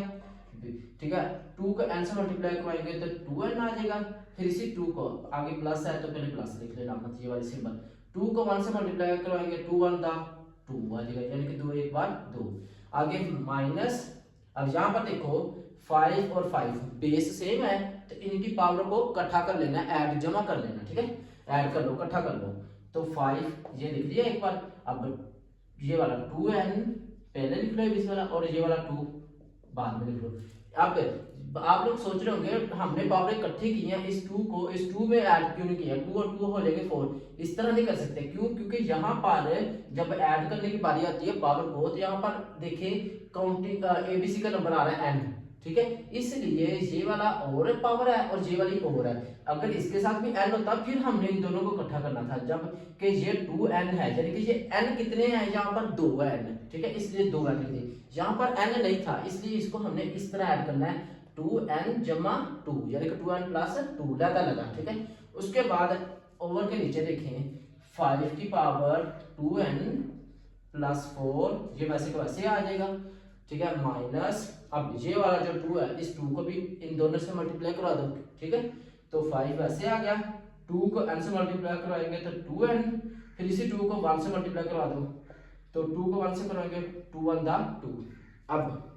ठीक है। 2 को n से मल्टीप्लाई करवाएंगे तो 2n आ जाएगा, फिर इसी 2 को आगे प्लस है तो पहले प्लस लिख लेना, मतलब ये वाली सिंबल। 2 को 1 से मल्टीप्लाई करवाएंगे 2 1 दा 2 आ जाएगा, यानी कि 2 एक बार 2। आगे माइनस, अब यहाँ पर देखो 5 और 5 बेस सेम है, तो इनकी पावर को इकट्ठा कर लेना, ऐड जमा कर लेना, ठीक है। ऐड कर लो, इकट्ठा कर लो, तो 5 ये लिख दिया एक बार। अब ये वाला 2n पहले लिख लो इस वाला, और ये वाला 2 बाद में लिख लो। अब आप लोग सोच रहे होंगे हमने पावर इकट्ठी की है, इस 2 को इस 2 में ऐड क्यों नहीं किया, 2 और 2 हो जाएंगे 4, इस तरह नहीं कर सकते। क्यों? क्योंकि यहाँ पर जब ऐड करने की बारी आती है पावर को, तो यहाँ पर देखिए काउंटिंग एबीसी का नंबर आ रहा है n, ठीक है। इसलिए ये वाला और पावर है और ये वाली और है, अगर इसके साथ भी n होता फिर हमने इन दोनों को इकट्ठा करना था, जब कि ये 2n है, यानी कि ये n कितने हैं, यहाँ पर 2 है n, ठीक है, इसलिए 2n लिख दिए। यहाँ पर n नहीं था, इसलिए इसको हमने इस तरह ऐड करना है 2n जमा 2, यानी कि 2n +2 लगा, ठीक है। उसके बाद ओवर के नीचे देखें 5 की पावर 2n +4, ये वैसे को वैसे आ जाएगा, ठीक है। माइनस, अब ये वाला जो 2 है इस 2 को भी इन दोनों से मल्टीप्लाई करवा दो, ठीक है। तो 5 वैसे आ गया, 2 को n से मल्टीप्लाई करवाएंगे तो 2n, फिर इसी 2 को 1 से मल्टीप्लाई करवा दो, तो 2 को 1 से करवाएंगे 2 1 दा 2। अब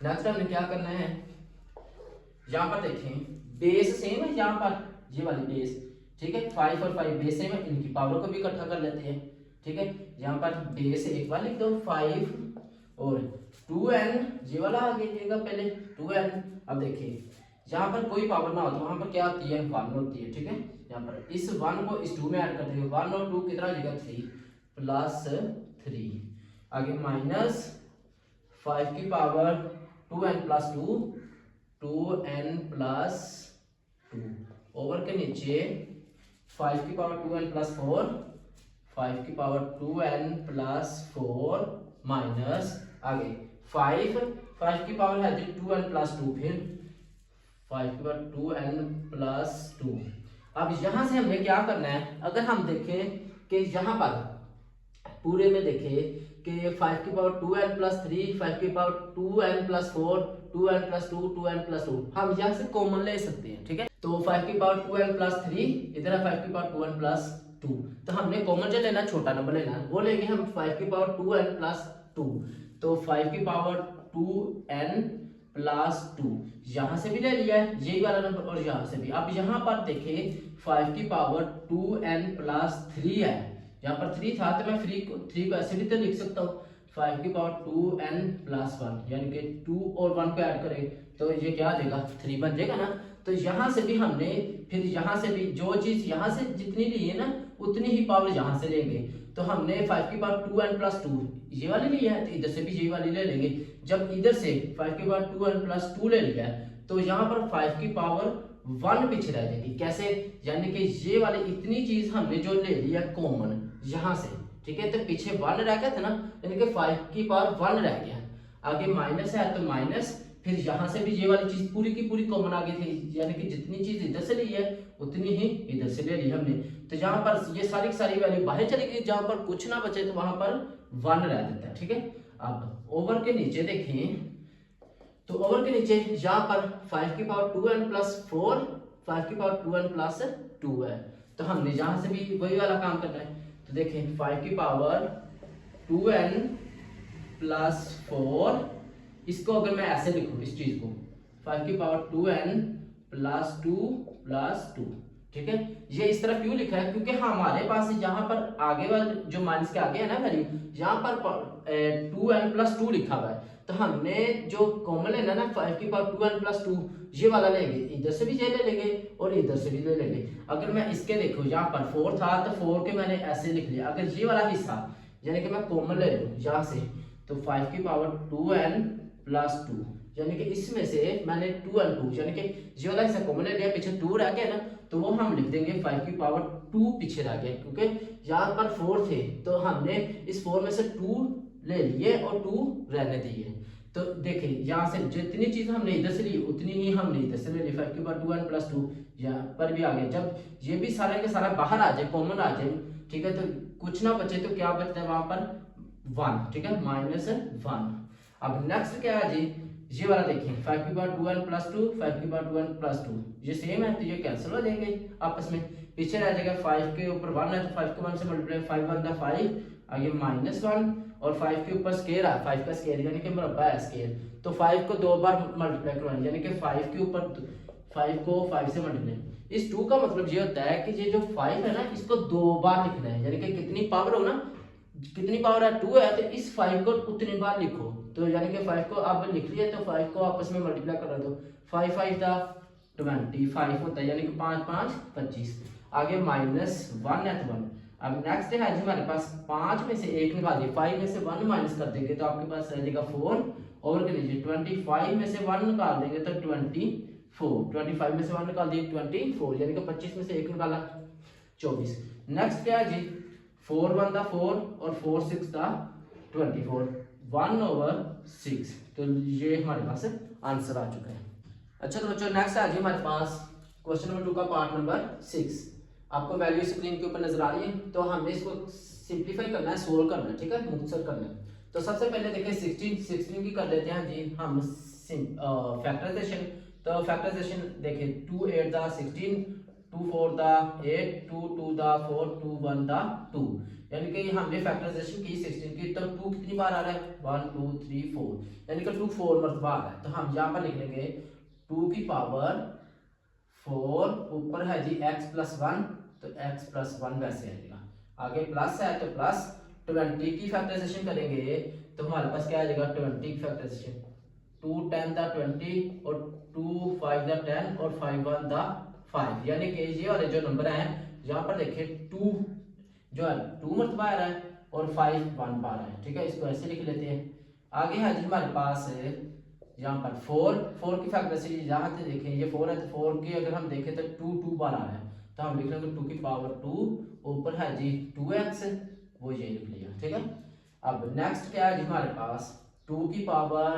नेक्स्ट हमने क्या करना है, यहाँ पर देखें बेस सेम है, यहाँ पर ये वाली बेस, ठीक है। 5 और 5 बेस सेम है, इनकी पावर को भी इकट्ठा कर लेते हैं, ठीक है। यहाँ पर बेस एक बार लिख दो 5 और 2n, ये वाला आ गया पहले 2n। अब देखिए जहाँ पर कोई पावर ना हो तो वहां पर क्या होती है, 1 होती है, ठीक है। यहाँ पर इस 1 को इस 2 में ऐड कर देंगे, 1 और 2 कितना आ जाएगा 3 +3। आगे माइनस 5 की पावर 2n +2, 2n +2 ओवर के नीचे 5 की पावर 2n +4, 5 की पावर 2n +4 माइनस आगे 5 की पावर है जी 2n +2, फिर 5 की पावर 2n +2। अब यहां से हमने क्या करना है, अगर हम देखें कि यहाँ पर पूरे में देखें कि 5 की पावर 2n +3, 5 की पावर 2n +4, 2n +2, 2n +2, हम यहाँ से कॉमन ले सकते हैं, ठीक है। तो 5 की पावर 2n +3, इधर है 5 की पावर 2n +2, तो हमने कॉमन जो लेना छोटा नंबर लेना है, वो लेंगे हम 5 की पावर 2n +2, तो 5 की पावर 2n +2 यहाँ से भी ले लिया है यही वाला नंबर, और यहाँ से भी। अब यहाँ पर देखिए 5 की पावर 2n +3 है, यहाँ पर 3 था तो मैं 3 को ऐसे भी तो लिख सकता हूँ, 5 की पावर 2n +1, यानी कि 2 और 1 को ऐड करें तो ये क्या आ जाएगा 3 बन जाएगा ना। तो यहाँ से भी हमने फिर यहाँ से भी जो चीज यहाँ से जितनी ली है ना उतनी ही पावर यहाँ से लेंगे। तो हमने 5 की पावर 2n +2 ये वाली ली है, तो इधर से भी ये वाली ले लेंगे। जब इधर से 5 की पावर 2n +2 ले लिया है तो यहाँ पर 5 की पावर 1 पीछे रह जाएगी। कैसे? यानी कि ये वाली इतनी चीज हमने जो ले लिया कॉमन यहाँ से, ठीक है, तो पीछे 1 रह गया था ना, यानी कि 5 की पावर 1 रह गया। आगे माइनस है तो माइनस, फिर यहाँ से भी ये वाली चीज पूरी की पूरी कॉमन आ गई थी, यानी कि जितनी चीज इधर से ली है उतनी ही इधर से ले ली हमने। तो जहाँ पर ये सारी की सारी वैल्यू बाहर चली गई, जहाँ पर कुछ ना बचे तो वहां पर 1 रह जाता है, ठीक है। अब ओवर के नीचे देखें तो ओवर के नीचे यहाँ पर 5 की पावर 2n +4, 5 की पावर 2n +2 है, तो हमने यहाँ से भी वही वाला काम करना है। तो देखें 5 की पावर 2n +4, इसको अगर मैं ऐसे लिखूं इस चीज को 5 की पावर 2n +2 +2, ठीक है। ये इस तरह क्यों लिखा है, क्योंकि हमारे पास यहाँ पर आगे वाले जो माइनस के आगे है ना वैल्यू, यहाँ पर 2n+2 लिखा हुआ है, तो हमने जो कॉमन लेना ना 5 की पावर 2n+2 ये वाला लेंगे, इधर से भी ये ले लेंगे और इधर से भी ले लेंगे। अगर मैं इसके देखो यहाँ पर 4 था तो 4 के मैंने ऐसे लिख लिया, अगर ये वाला हिस्सा यानी कि मैं कॉमन ले लूँ यहाँ से, तो 5 की पावर 2n+2 यानी कि इसमें से मैंने 2n2 यानी कि ये वाला हिस्सा कॉमन ले लिया, पीछे 2 रह गया ना, तो वो हम लिख देंगे 5 की पावर 2 पीछे रह गया, क्योंकि यहाँ पर 4 थे तो हमने इस 4 में से 2 ले लिए और 2 रहने दिए। तो देखिए यहाँ से जितनी चीज हमने इधर से ली उतनी ही हमने इधर से ले ली, 5 की पावर 2n+2 यहाँ पर भी आ गया। जब ये भी सारा के सारा बाहर आ जाए, कॉमन आ जाए, ठीक है, तो कुछ ना बचे तो क्या बचता है वहां पर 1, ठीक है, -1। अब नेक्स्ट क्या है जी, ये वाला देखिए 5 की पावर 2n+2 5 की पावर 2n+2 ये सेम है तो ये कैंसिल हो जाएंगे आपस में, पीछे रह जाएगा 5 के ऊपर 1 है तो 5 को 1 से मल्टीप्लाई, 5 1 था 5, आगे -1 और 5 के ऊपर स्केयर है, 5 का स्केयर यानी कि मुरब्बा है स्केयर, तो 5 को 2 बार मल्टीप्लाई करवाना यानी कि 5 के ऊपर 5 को 5 से मल्टीप्लाई। इस 2 का मतलब ये होता है कि ये जो 5 है ना इसको 2 बार लिखना है, यानी कि कितनी पावर हो ना, कितनी पावर है 2 है तो इस 5 को उतनी बार लिखो, तो यानी कि 5 को आप लिख लिया तो 5 को आपस में मल्टीप्लाई करा दो, 5 5 था 25 होता है यानी कि 5 5 25, आगे -1 है तो 1। अब नेक्स्ट है जी हमारे पास 5 में से 1 निकाल दिए, 5 में से 1 माइनस कर देंगे तो आपके पास रह जाएगा 4, और कर लीजिए 25 में से 1 निकाल देंगे तो 24, 25 में से 1 निकाल दिए 24 यानी कि 25 में से 1 निकाला 24। नेक्स्ट क्या है जी, 4 1 था 4 और 4 6 था 24, 1/6, तो ये हमारे पास आंसर आ चुका है। अच्छा तो बच्चों नेक्स्ट है जी हमारे पास क्वेश्चन नंबर 2 का पार्ट नंबर 6। आपको वैल्यू स्क्रीन के ऊपर नजर आ रही है, तो हमने इसको सिंपलीफाई करना है, सोल्व करना है, ठीक है, मुख्तसर करना है। तो सबसे पहले देखिए 16 की कर लेते हैं जी हम फैक्टराइजेशन। तो फैक्टराइजेशन देखिए 2 8 था 16, 2 4 था 8, 2 2 था 4, 2 1 था 2, यानी कि हमने फैक्टराइजेशन की 16 की, तो 2 कितनी बार आ रहा है 1 2 3 4 यानी कि 2 4 मरतबा आ रहा है, तो हम यहाँ पर लिख लेंगे 2 की पावर 4 ऊपर है जी x+1 तो x+1 वैसे आएगा, आगे प्लस है तो प्लस 20 की फैक्टराइजेशन करेंगे तो हमारे पास क्या आ जाएगा 20 की फैक्टराइजेशन, 2 10 था 20 और 2 5 था 10 और 5 1 था 5, यानी कि ये वाले जो नंबर हैं यहाँ पर देखिए 2 जो है 2 मरतबा आ रहा है और 5 1 बार है, ठीक है, इसको ऐसे लिख लेते हैं। आगे है जी हमारे पास यहाँ पर 4 की फैक्टराइजेशन, यहाँ से देखें ये 4 है तो 4 की अगर हम देखें तो 2 2 बार आ रहा है, तो हम लिख लेंगे 2 की पावर 2 ऊपर है जी 2x, वो ये लिख लिया, ठीक है। अब नेक्स्ट क्या है जी हमारे पास 2 की पावर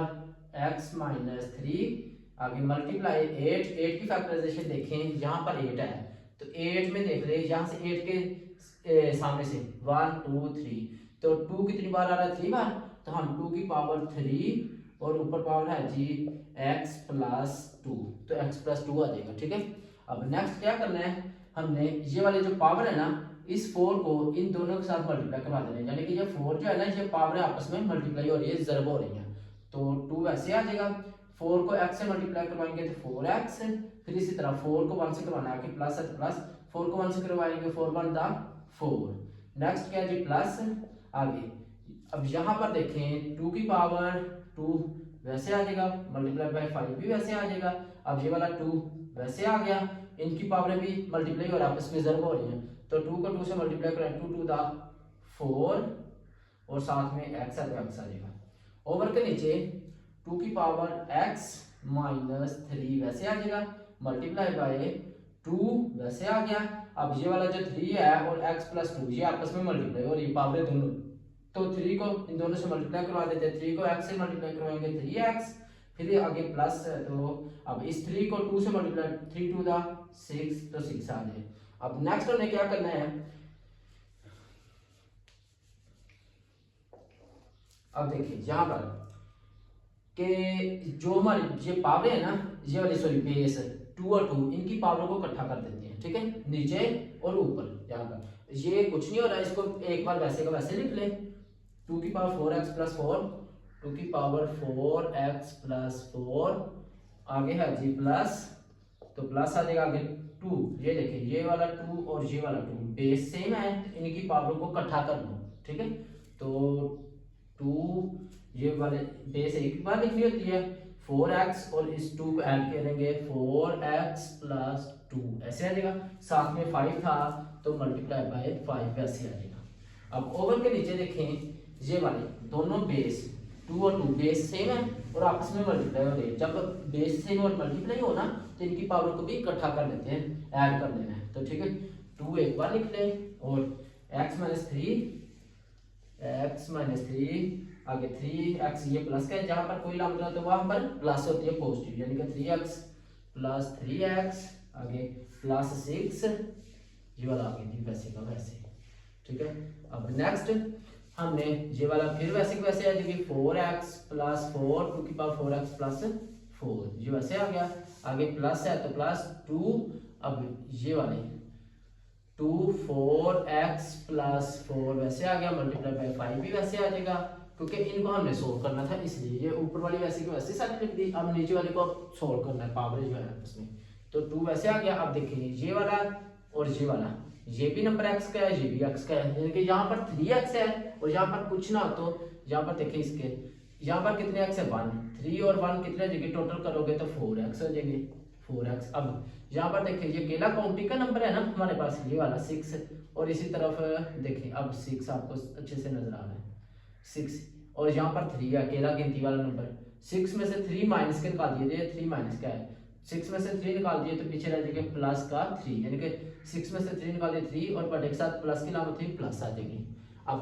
x-3, आगे मल्टीप्लाई 8 की फैक्टराइजेशन देखें यहाँ पर 8 है तो 8 में देख ले यहाँ से 8 के सामने से 1 2 3, तो 2 कितनी बार आ रहा है 3 बार, तो हम 2 की पावर 3 और ऊपर पावर है जी x+2, तो x+2 आ जाएगा, ठीक है। अब नेक्स्ट क्या करना है, हमने ये वाले जो पावर है ना इस 4 को इन दोनों के साथ मल्टीप्लाई करवा देना है, यानी कि ये 4 जो है ना ये पावर आपस में मल्टीप्लाई हो रही है, ज़रब हो रही है, तो 2 वैसे आ जाएगा, 4 को x से मल्टीप्लाई करवाएंगे तो 4x, फिर इसी तरह 4 को 1 से करवाना है कि प्लस है तो प्लस, 4 को 1 से करवाएंगे 4 1 था 4, नेक्स्ट क्या है जी प्लस आगे। अब यहाँ पर देखें 2 की पावर 2 वैसे आ जाएगा, मल्टीप्लाई बाय 5 भी वैसे आ जाएगा, अब ये वाला 2 वैसे आ गया, इनकी पावरें भी मल्टीप्लाई और आपस में ज़रब हो रही हैं, तो 2 को 2 से मल्टीप्लाई करें 2 2 था 4 और साथ में x है तो x आ जाएगा, ओवर के नीचे 2 की पावर x-3 वैसे आ जाएगा, मल्टीप्लाई बाय 2 वैसे आ गया। अब ये वाला जो 3 है और x+2 ये आपस में मल्टीप्लाई और ये पावरें दोनों, तो 3 को इन दोनों से मल्टीप्लाई करवा देते हैं, 3 को x से मल्टीप्लाई करवाएंगे 3x, फिर आगे प्लस है तो अब इस 3 को 2 से मल्टीप्लाई 3 2 था 6 तो 6 आ जाए। अब नेक्स्ट हमें क्या करना है, अब देखिए यहाँ पर कि जो हमारी ये पावर है ना ये वाली सॉरी बेस 2 और 2 इनकी पावर को इकट्ठा कर देते हैं, ठीक है, नीचे और ऊपर यहाँ पर ये कुछ नहीं हो रहा है, इसको एक बार वैसे का वैसे लिख ले, 2 की पावर 4x+4, 2 की पावर 4x+4 आगे है जी प्लस, तो प्लस आ जाएगा, आगे टू, ये देखिए ये वाला टू और ये वाला टू बेस सेम है, तो इनकी पावर को इकट्ठा कर लो, ठीक है। तो टू ये वाले बेस एक बार लिखनी होती है, 4x और इस टू को ऐड करेंगे 4x प्लस टू, ऐसे आ जाएगा। साथ में 5 था तो मल्टीप्लाई बाय 5 ऐसे आ जाएगा। अब ओवर के नीचे देखें ये वाले दोनों बेस टू और टू बेस सेम है और आपस में मल्टीप्लाई हो रही है। जब बेस सेम और मल्टीप्लाई हो ना तो इनकी पावर को भी इकट्ठा कर लेते हैं, ऐड कर लेना है। तो ठीक है, टू एक बार लिख लें और x माइनस थ्री आगे 3x, ये प्लस का है, जहां पर कोई लामत तो वहां पर प्लस होती है पॉजिटिव, यानी कि 3x प्लस 3x आगे प्लस 6, ये वाला आगे थी वैसे का वैसे, ठीक है। अब नेक्स्ट हमने ये वाला फिर वैसे की वैसे आ जाएगी 4x प्लस 4 टू की पावर 4x प्लस 4, ये वैसे आ गया। आगे प्लस है तो प्लस 2, अब ये वाले 2 4x प्लस 4 वैसे आ गया, मल्टीप्लाई बाय 5 भी वैसे आ जाएगा, क्योंकि इनको हमने सोल्व करना था इसलिए ये ऊपर वाली वैसे की वैसे सारी लिख दी। अब नीचे वाले को सोल्व करना है, पावर जो है उसमें, तो 2 वैसे आ गया। अब देखिए ये वाला और ये वाला, ये भी नंबर x का है, ये भी x का है, यानी कि यहाँ पर 3x है और यहाँ पर कुछ ना तो यहाँ पर देखिए इसके यहाँ पर कितने x है 1, 3 और 1 कितने जगह टोटल करोगे तो 4x हो जाएंगे, 4x। अब यहाँ पर देखिए ये अकेला काउंटिंग का नंबर है ना हमारे पास, ये वाला 6, और इसी तरफ देखिए अब 6 आपको अच्छे से नजर आ रहा है 6, और यहाँ पर 3 है अकेला गिनती वाला नंबर। 6 में से 3 माइनस के निकाल दिए, 3 माइनस का है, 6 में से 3 निकाल दिए तो पीछे रह जाएगा प्लस का 3, यानी कि 6 में से 3 निकाल दिए 3 और बटे के साथ प्लस की लामत थी प्लस आ जाएगी। अब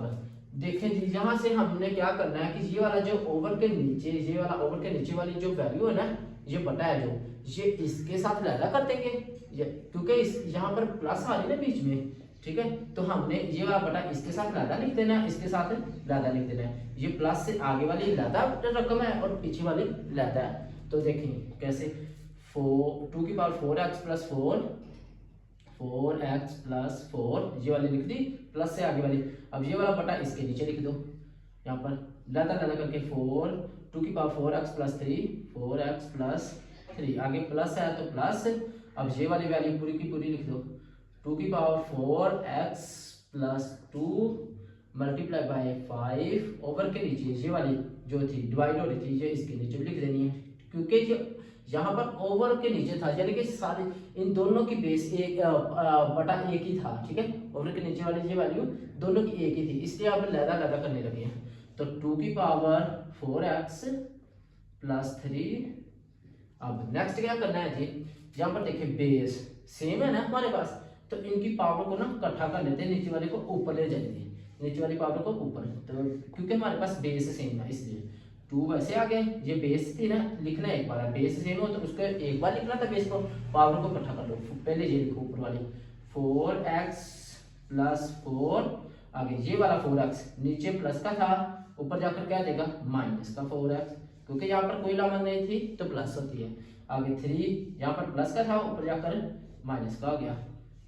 देखें जी यहाँ से हमने क्या करना है कि ये वाला जो ओवर के नीचे, ये वाला ओवर के नीचे वाली जो वैल्यू है ना, ये बटा है जो, ये इसके साथ लैदा कर देंगे, क्योंकि इस यहाँ पर प्लस आ रही है ना बीच में, ठीक है। तो हमने ये वाला बटा इसके साथ लैदा लिख देना है, इसके साथ लैदा लिख देना है। ये प्लस से आगे वाली लैदा रकम है और पीछे वाली लैदा है। तो देखिए कैसे 2 की power 4x plus 4x plus 4 ये वाली लिख दी, प्लस से आगे वाली। अब ये वाला बटा इसके नीचे लिख दो, यहाँ पर लैदा लैदा करके 2 की power 4x plus 3 4x plus 3 आगे प्लस है तो प्लस। अब ये वाली वैल्यू पूरी की पूरी लिख दो, 2 की power 4x plus 2 multiply by 5 over के नीचे ये वाली जो थी डिवाइड हो रही थी ये इसके नीचे भी लिख देनी है, क्योंकि ये यहाँ पर ओवर के नीचे था, यानी कि सारे इन दोनों की बेस एक बटा एक ही था, ठीक है। ओवर के नीचे वाली ये वैल्यू दोनों की एक ही थी, इसलिए आप लैदा लैदा करने लगे हैं। तो 2 की पावर 4x प्लस 3। अब नेक्स्ट क्या करना है जी, यहाँ पर देखिए बेस सेम है ना हमारे पास, तो इनकी पावर को ना इकट्ठा कर लेते हैं, नीचे वाले को ऊपर ले जाएंगे, नीचे वाली पावर को ऊपर, तो क्योंकि हमारे पास बेस सेम है इसलिए 2 वैसे आ गए। ये बेस थी ना, लिखना है एक बार, बेस सेम हो तो उसको एक बार लिखना था, बेस को पावर को इकट्ठा कर लो। पहले ये लिखो ऊपर वाली 4x प्लस 4 आगे ये वाला 4x नीचे प्लस का था, ऊपर जाकर क्या आ जाएगा माइनस का 4x, क्योंकि यहाँ पर कोई लामत नहीं थी तो प्लस होती है। आगे 3 यहाँ पर प्लस का था, ऊपर जाकर माइनस का आ गया,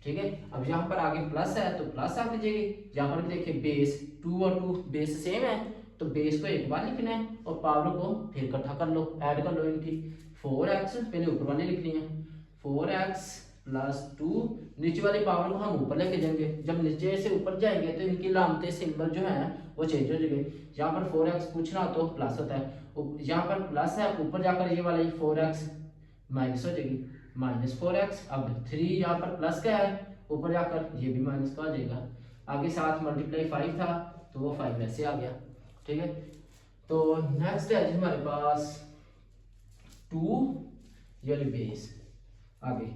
ठीक है। अब यहाँ पर आगे प्लस है तो प्लस आ जाएगी। यहाँ पर देखिए बेस 2 और 2 बेस सेम है, तो बेस को एक बार लिखना है और पावर को फिर इकट्ठा कर लो, ऐड कर लो इनकी। 4x पहले ऊपर वाली लिखनी है, 4x प्लस 2 नीचे वाली पावर को हम ऊपर लेके जाएंगे, जब नीचे से ऊपर जाएंगे तो इनकी लामते सिंबल जो है वो चेंज हो जाएंगे। यहाँ पर 4x कुछ ना तो प्लस होता है, यहाँ पर प्लस है, ऊपर जाकर ये वाला 4x माइनस हो जाएगी, माइनस 4x। अब 3 यहाँ पर प्लस का है, ऊपर जाकर ये भी माइनस का आ जाएगा। आगे साथ मल्टीप्लाई 5 था तो वो 5 ऐसे आ गया, ठीक है। तो नेक्स्ट है जी हमारे पास 2 ये बेस। आगे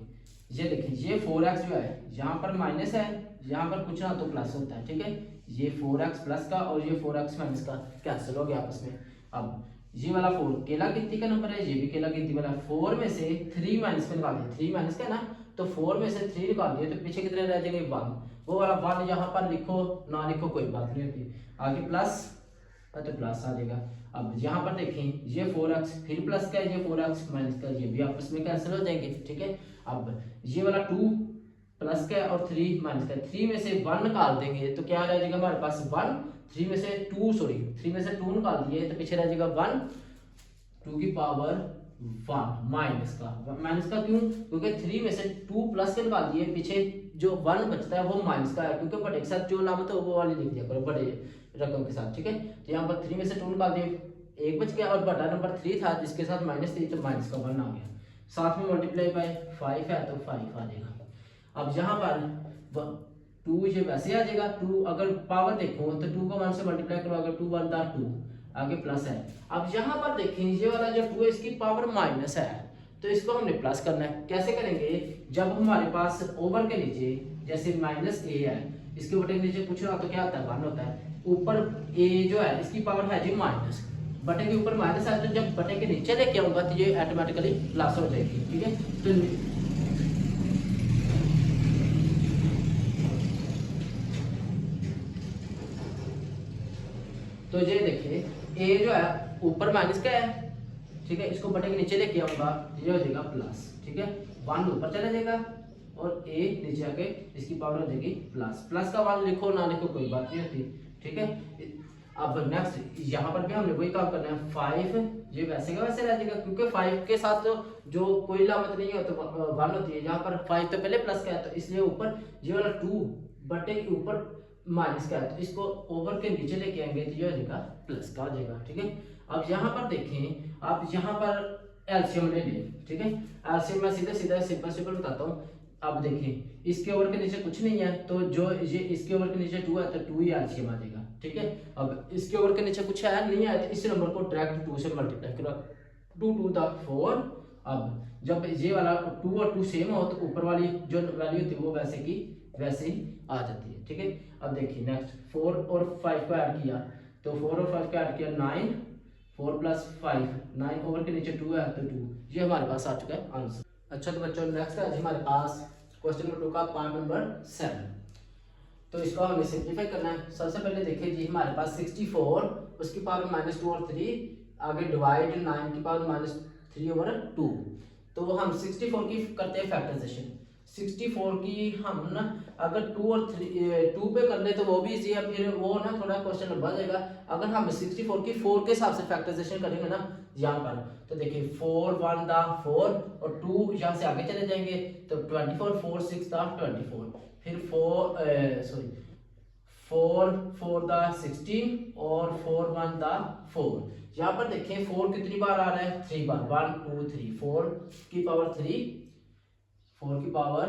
ये देखिए ये 4x जो है यहाँ पर माइनस है, यहाँ पर कुछ ना तो प्लस होता है, ठीक है। ये 4x प्लस का और ये 4x माइनस का कैंसिल हो गया आपस में। अब ये वाला 4 केला गिनती का नंबर है, ये भी केला गिनती वाला। 4 में से 3 माइनस में निकाल दिए, 3 माइनस का ना, तो 4 में से 3 निकाल दिए तो पीछे कितने रह जाएंगे 1, वो वाला 1 यहाँ पर लिखो ना लिखो कोई बात नहीं होती। आगे प्लस तो प्लस आ जाएगा। अब यहाँ पर देखें ये 4x फिर प्लस का है, ये 4x माइनस का, ये भी आपस में कैंसिल हो जाएंगे, ठीक है। अब ये वाला 2 प्लस का है और 3 माइनस का, 3 में से 1 निकाल देंगे तो क्या रह जाएगा हमारे पास 1, 3 में से 2 निकाल दिए तो पीछे रह जाएगा 1, 2 की पावर 1 माइनस का क्यों? क्योंकि 3 में से 2 प्लस के निकाल दिए, पीछे जो 1 बचता है वो माइनस का है, क्योंकि बड़े के साथ जो अलामत है वो वाली लिख दिया करो बड़े रकम के साथ, ठीक है। तो यहाँ पर 3 में से 2 निकाल दिए, 1 बच गया, और बटा नंबर 3 था जिसके साथ माइनस थी, तो माइनस का 1 आ गया, साथ में मल्टीप्लाई बाय 5 है तो 5 आ जाएगा। अब यहाँ पर 2 ये वैसे आ जाएगा, 2 अगर पावर देखो तो 2 को 1 से मल्टीप्लाई करो, अगर 2 1 था 2 आगे प्लस है। अब यहाँ पर देखें ये वाला जो 2 है इसकी पावर माइनस है, तो इसको हमने प्लस करना है। कैसे करेंगे? जब हमारे पास ओवर के नीचे जैसे माइनस ए है, इसके बटे के नीचे कुछ ना तो क्या होता है 1 होता है, ऊपर ए जो है इसकी पावर है जी माइनस, बटे के ऊपर माइनस है, तो जब बटे के नीचे लेके आऊंगा तो ये ऑटोमेटिकली प्लस हो जाएगी, ठीक है। तो ये देखिए ए जो है ऊपर माइनस का है, ठीक है, इसको बटे के नीचे लेके आऊंगा, ये हो जाएगा प्लस, ठीक है, 1 ऊपर चला जाएगा और ए नीचे आके इसकी पावर हो जाएगी प्लस। प्लस का 1 लिखो ना लिखो कोई बात नहीं होती, ठीक है। अब नेक्स्ट यहाँ पर भी हमने वही काम करना है, 5 ये वैसे का वैसे रह जाएगा, क्योंकि 5 के साथ तो जो कोई लामत नहीं हो तो 1 होती है, यहाँ पर 5 तो पहले प्लस का है, तो इसलिए ऊपर ये वाला 2 बटे के ऊपर माइनस का है, तो इसको ओवर के नीचे लेके आएंगे तो ये हो जाएगा प्लस का हो जाएगा, ठीक है। अब यहाँ पर देखें, आप यहाँ पर एलसीएम ले लें, ठीक है। एलसीएम मैं सीधा सीधा सिंपल बताता हूँ। अब देखें इसके ओवर के नीचे कुछ नहीं है, तो जो ये इसके ओवर के नीचे 2 है तो 2 ही एलसीएम आ जाएगा, ठीक है। अब इसके ओवर के नीचे कुछ है नहीं है, तो इस नंबर को डायरेक्ट 2 से मल्टीप्लाई करो, 2 2 दा 4। अब जब ये वाला 2 और 2 सेम हो तो ऊपर वाली जो वैल्यू होती है वो वैसे की वैसे ही आ जाती है, ठीक है। अब देखिए नेक्स्ट 4 और 5 को ऐड किया, तो 4 और 5 को ऐड किया 9, 4 प्लस 5 9, ओवर के नीचे 2 है तो 2, ये हमारे पास आ चुका है आंसर। अच्छा तो बच्चों नेक्स्ट है हमारे पास क्वेश्चन नंबर 2 का पार्ट नंबर 7। तो इसको हमें सिंप्लीफाई करना है। सबसे पहले देखिए जी हमारे पास 64 उसकी पावर -2 और 3, आगे डिवाइड 9 की पावर -3/2। तो हम 64 की करते हैं फैक्टराइजेशन। 64 की हम ना अगर 2 और 2 पे कर ले तो वो भी इजी है, फिर वो ना थोड़ा क्वेश्चन लंबा जाएगा। अगर हम 64 की 4 के हिसाब से फैक्टराइजेशन करेंगे ना यहाँ पर, तो देखिए 4 1 दा 4 और 2 यहाँ से आगे चले जाएंगे तो 24 4 6 दा 24, फिर 4 4 दा 16 और 4 1 दा 4। यहाँ पर देखें 4 कितनी बार आ रहा है? 3 बार, 1 2 3, 4 की पावर 3, 4 की पावर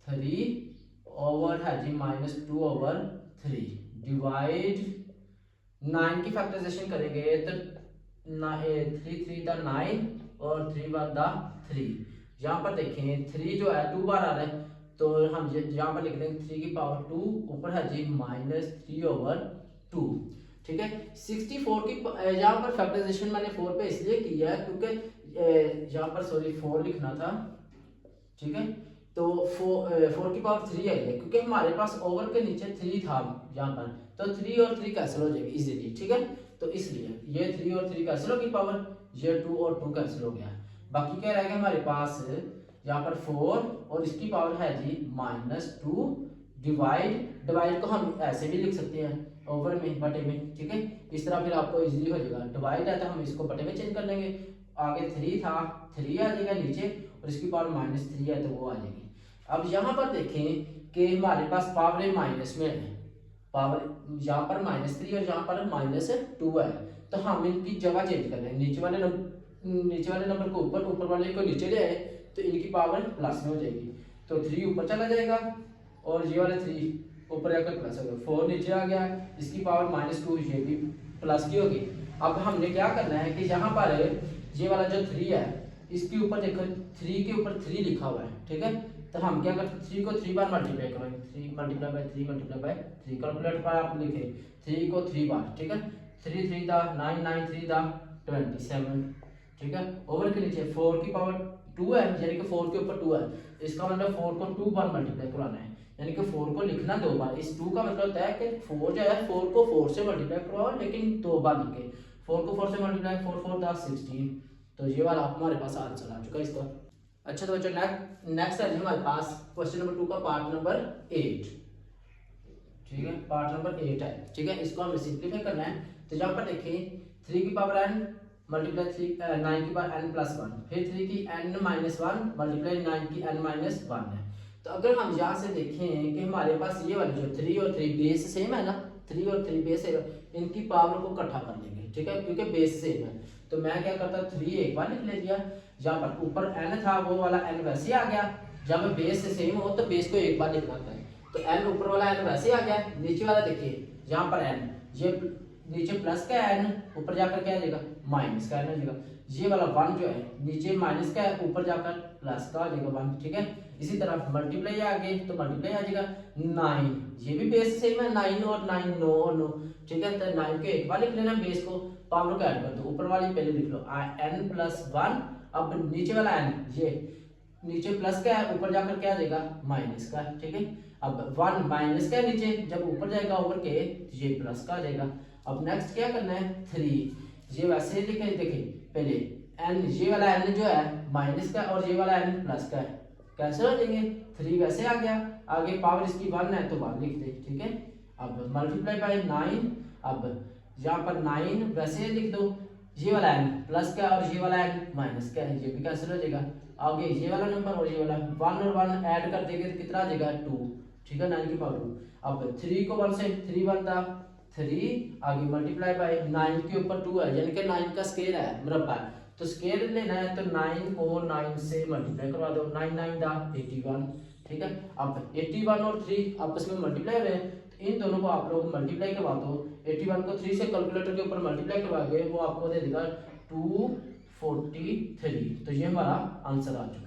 3 ओवर है जी -2/3 डिवाइड 9 की फैक्टराइजेशन करेंगे तो 3 3 दा 9 और 3 1 दा 3। यहाँ पर देखें 3 जो है 2 बार आ रहा है, तो हम यहाँ पर लिख देंगे 3 की पावर 2 ऊपर है जी -3/2, ठीक है। 64 की यहाँ पर फैक्टराइजेशन मैंने 4 पे इसलिए किया है क्योंकि यहाँ पर सॉरी 4 लिखना था, ठीक है। तो 4 की पावर 3 आई है क्योंकि हमारे पास ओवर के नीचे 3 था यहाँ पर, तो 3 और 3 कैंसिल हो जाएगी इजीली, ठीक है। तो इसलिए ये 3 और 3 कैंसिल होगी पावर, ये 2 और 2 कैंसिल हो गया। बाकी क्या रहेगा हमारे पास यहाँ पर 4 और इसकी पावर है जी -2 डिवाइड को हम ऐसे भी लिख सकते हैं ओवर में बटे में, ठीक है। इस तरह फिर आपको इजीली हो जाएगा। डिवाइड है तो हम इसको बटे में चेंज कर लेंगे, आगे 3 था 3 आ जाएगा नीचे और इसकी पावर -3 है तो वो आ जाएगी। अब यहाँ पर देखें कि हमारे पास पावर माइनस में है, पावर यहाँ पर -3 और यहाँ पर -2 है, तो हम इनकी जगह चेंज कर लेंगे। नीचे वाले नंबर को ऊपर वाले को नीचे ले आए तो इनकी पावर प्लस में हो जाएगी, तो 3 ऊपर चला जाएगा और ये वाले 3 ऊपर जाकर प्लस हो गया, 4 नीचे आ गया, इसकी पावर -2 ये भी प्लस की होगी। अब हमने क्या करना है कि यहाँ पर ये वाला जो 3 है इसके ऊपर देखो 3 के ऊपर 3 लिखा हुआ है, ठीक है। तो हम क्या करते हैं 3 को 3 बार मल्टीप्लाई करेंगे, 3 multiply by 3 multiply by 3, calculator पर आप लिखे 3 को 3 बार, ठीक है। 3 3 दा 9 9 3 दा 27, ठीक है। ओवर के नीचे 4 की पावर 2 है यानी कि 4 के ऊपर 2 है, इसका मतलब 4 को 2 बार मल्टीप्लाई कराना है, यानी कि 4 को लिखना 2 बार। इस 2 का मतलब होता है कि 4 जो है 4 को 4 से मल्टीप्लाई करवाओ लेकिन 2 बार लिखे, 4 को 4 से मल्टीप्लाई 4 4 दा 16। तो ये वाला हमारे पास आंसर आ चुका है इसका। अच्छा तो बच्चों नेक्स्ट है हमारे पास क्वेश्चन नंबर 2 का पार्ट नंबर 8, ठीक है। पार्ट नंबर 8 है, ठीक है। इसको हमें सिंप्लीफाई करना है। तो यहाँ पर देखिए 3 की पावर n मल्टीप्लाई 3 9 की पावर n प्लस 1, फिर 3 की n माइनस 1 मल्टीप्लाई 9 की n माइनस 1 है। तो अगर हम यहाँ से देखें कि हमारे पास ये वाली जो 3 और 3 बेस सेम है ना, 3 और 3 बेस है, इनकी पावर को इकट्ठा कर लेंगे, ठीक है, क्योंकि बेस सेम है। तो मैं क्या करता 3 एक बार लिख ले दिया, जहाँ पर ऊपर n था वो वाला n वैसे आ गया, जब बेस से सेम हो तो बेस को एक बार लिखना होता है, तो n ऊपर वाला n वैसे आ गया, नीचे वाला देखिए जहाँ पर n, ये नीचे प्लस का n, ऊपर जाकर क्या आ जाएगा माइनस का n आ जाएगा, ये वाला 1 जो है नीचे माइनस का है, ऊपर जाकर प्लस का आ जाएगा 1, ठीक है। इसी तरह मल्टीप्लाई आगे तो मल्टीप्लाई आ जाएगा 9, ये भी बेस सेम है, 9 और 9 9 और 9, ठीक है। तो 9 को एक बार लिख लेना, बेस को पावर को ऐड कर दो, ऊपर वाली पहले लिख लो n प्लस 1, अब नीचे वाला n ये नीचे प्लस का है, ऊपर जाकर क्या आ जाएगा माइनस का, ठीक है। अब 1 माइनस का नीचे, जब ऊपर जाएगा ओवर के ये प्लस का आ जाएगा। अब नेक्स्ट क्या करना है 3, ये वैसे लिखे, देखिए पहले n, ये वाला n जो है माइनस का और ये वाला n प्लस का है, कैंसिल हो जाएंगे, 3 वैसे आ गया, आगे पावर इसकी 1 है तो 1 लिख दे, ठीक है। अब मल्टीप्लाई बाय 9, अब यहाँ पर 9 वैसे लिख दो, ये वाला n प्लस का और ये वाला n माइनस का है, ये भी कैंसिल हो जाएगा, आगे ये वाला नंबर और ये वाला 1 और 1 ऐड कर देंगे तो कितना आ जाएगा 2, ठीक है, 9 की पावर 2। अब 3 को 1 से 3 बनता 3, आगे मल्टीप्लाई बाय 9 के ऊपर 2 है, यानी कि 9 का स्केयर है, मुरब्बा है, तो स्केयर लेना है तो 9 को 9 से मल्टीप्लाई करवा दो, 9 9 दा 81, ठीक है। अब 81 और 3 आपस में मल्टीप्लाई हो रहे हैं, तो इन दोनों को आप लोग मल्टीप्लाई करवा दो, 81 को 3 से कैलकुलेटर के ऊपर मल्टीप्लाई करवाओगे, वो आपको दे देगा 243, तो ये हमारा आंसर आ चुका है।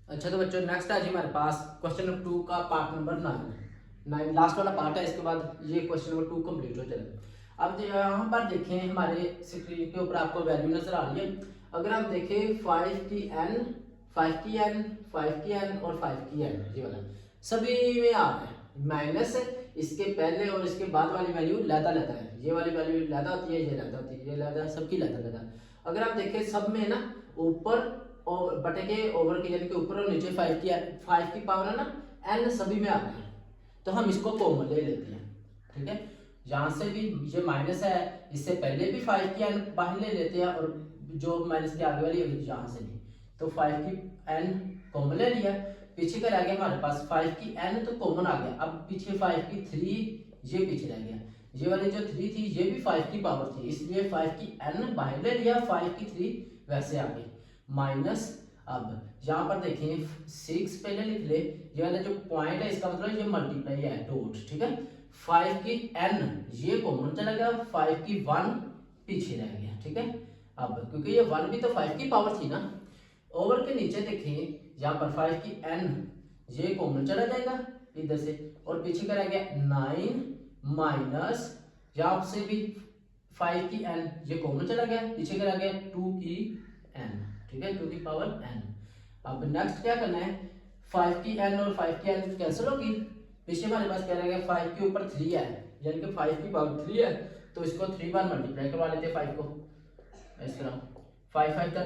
अच्छा तो बच्चों नेक्स्ट है जी हमारे पास क्वेश्चन नंबर 2 का पार्ट नंबर 9 लास्ट वाला पार्ट है, इसके बाद ये क्वेश्चन नंबर 2 कंप्लीट हो जाएगा। अब यहाँ पर देखें हमारे स्क्रीन के ऊपर आपको वैल्यू नजर आ रही है, अगर हम देखें 5 की n 5 की n 5 की n और 5 की n, ये वाला सभी में आ रहा है माइनस, इसके पहले और इसके बाद वाली वैल्यू लैदा लैदा है, ये वाली वैल्यू लैदा होती है, ये लैदा होती है, ये लैदा, सबकी लैदा लैदा। अगर आप देखें सब में ना ऊपर और बटे के ओवर के यानी कि ऊपर और नीचे 5 की पावर है ना n सभी में आते हैं, तो हम इसको कॉमन ले लेते हैं, ठीक है। यहाँ से भी ये माइनस है, इससे पहले भी 5 की n बाहर ले लेते हैं, और जो माइनस के आगे वाली यहाँ से नहीं, तो 5 की n कॉमन ले लिया, पीछे का रह गया हमारे पास 5 की n तो कॉमन आ गया, अब पीछे 5 की 3 ये पीछे रह गया, ये वाली जो 3 थी ये भी 5 की पावर थी, इसलिए 5 की n बाहर ले लिया, 5 की 3 वैसे आ गई माइनस। अब यहाँ पर देखिए 6 पहले लिख ले, ये वाला जो पॉइंट है इसका मतलब ये मल्टीप्लाई है डॉट, ठीक है। 5 की n ये कॉमन चला गया, 5 की 1 पीछे रह गया, ठीक है। अब क्योंकि ये 1 भी तो 5 की पावर थी ना, ओवर के नीचे देखिए यहाँ पर 5 की n ये कॉमन चला जाएगा इधर से, और पीछे का रह गया 9 माइनस यहाँ से भी 5 की n ये कॉमन चला गया, पीछे का रह गया 2 की n, ठीक है, 2 की पावर n। अब नेक्स्ट क्या करना है 5 की n और 5 की n कैंसिल होगी, पीछे हमारे पास क्या रहेगा 5 के ऊपर 3 है, यानी कि 5 की पावर 3 है, तो इसको 3 बार मल्टीप्लाई करवा लेते हैं 5 को, इस तरह 5 5 का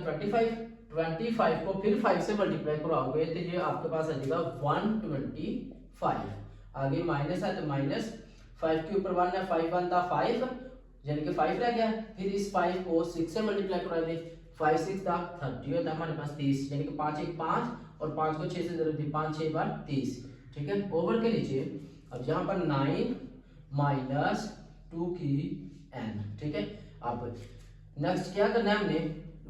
25 को फिर 5 से मल्टीप्लाई करवाओगे तो ये आपके पास आ जाएगा 125, आगे माइनस है तो माइनस, 5 के ऊपर 1 है, 5 1 था 5 यानी कि 5 रह गया, फिर इस 5 को 6 से मल्टीप्लाई करवा दे, 5 6 था 30 होता है हमारे पास 30, यानी कि 5 1 5 और 5 को 6 से जरूरत थी, 5 6 बार 30, ठीक है। ओवर के नीचे अब यहाँ पर 9 माइनस 2 की n, ठीक है। अब नेक्स्ट क्या करना है हमने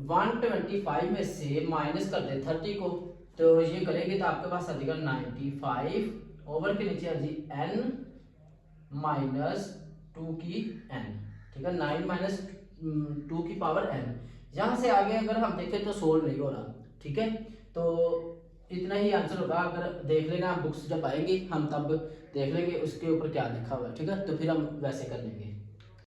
125 में से माइनस कर दे 30 को, तो ये करेंगे तो आपके पास आ जाएगा 95, ओवर के नीचे आ जी n माइनस 2 की n, ठीक है, 9 माइनस 2 की पावर n। यहाँ से आगे अगर हम देखें तो सोल्व नहीं हो रहा, ठीक है, तो इतना ही आंसर होगा। अगर देख लेना बुक्स जब आएंगी हम तब देख लेंगे उसके ऊपर क्या लिखा हुआ है, ठीक है, तो फिर हम वैसे कर लेंगे।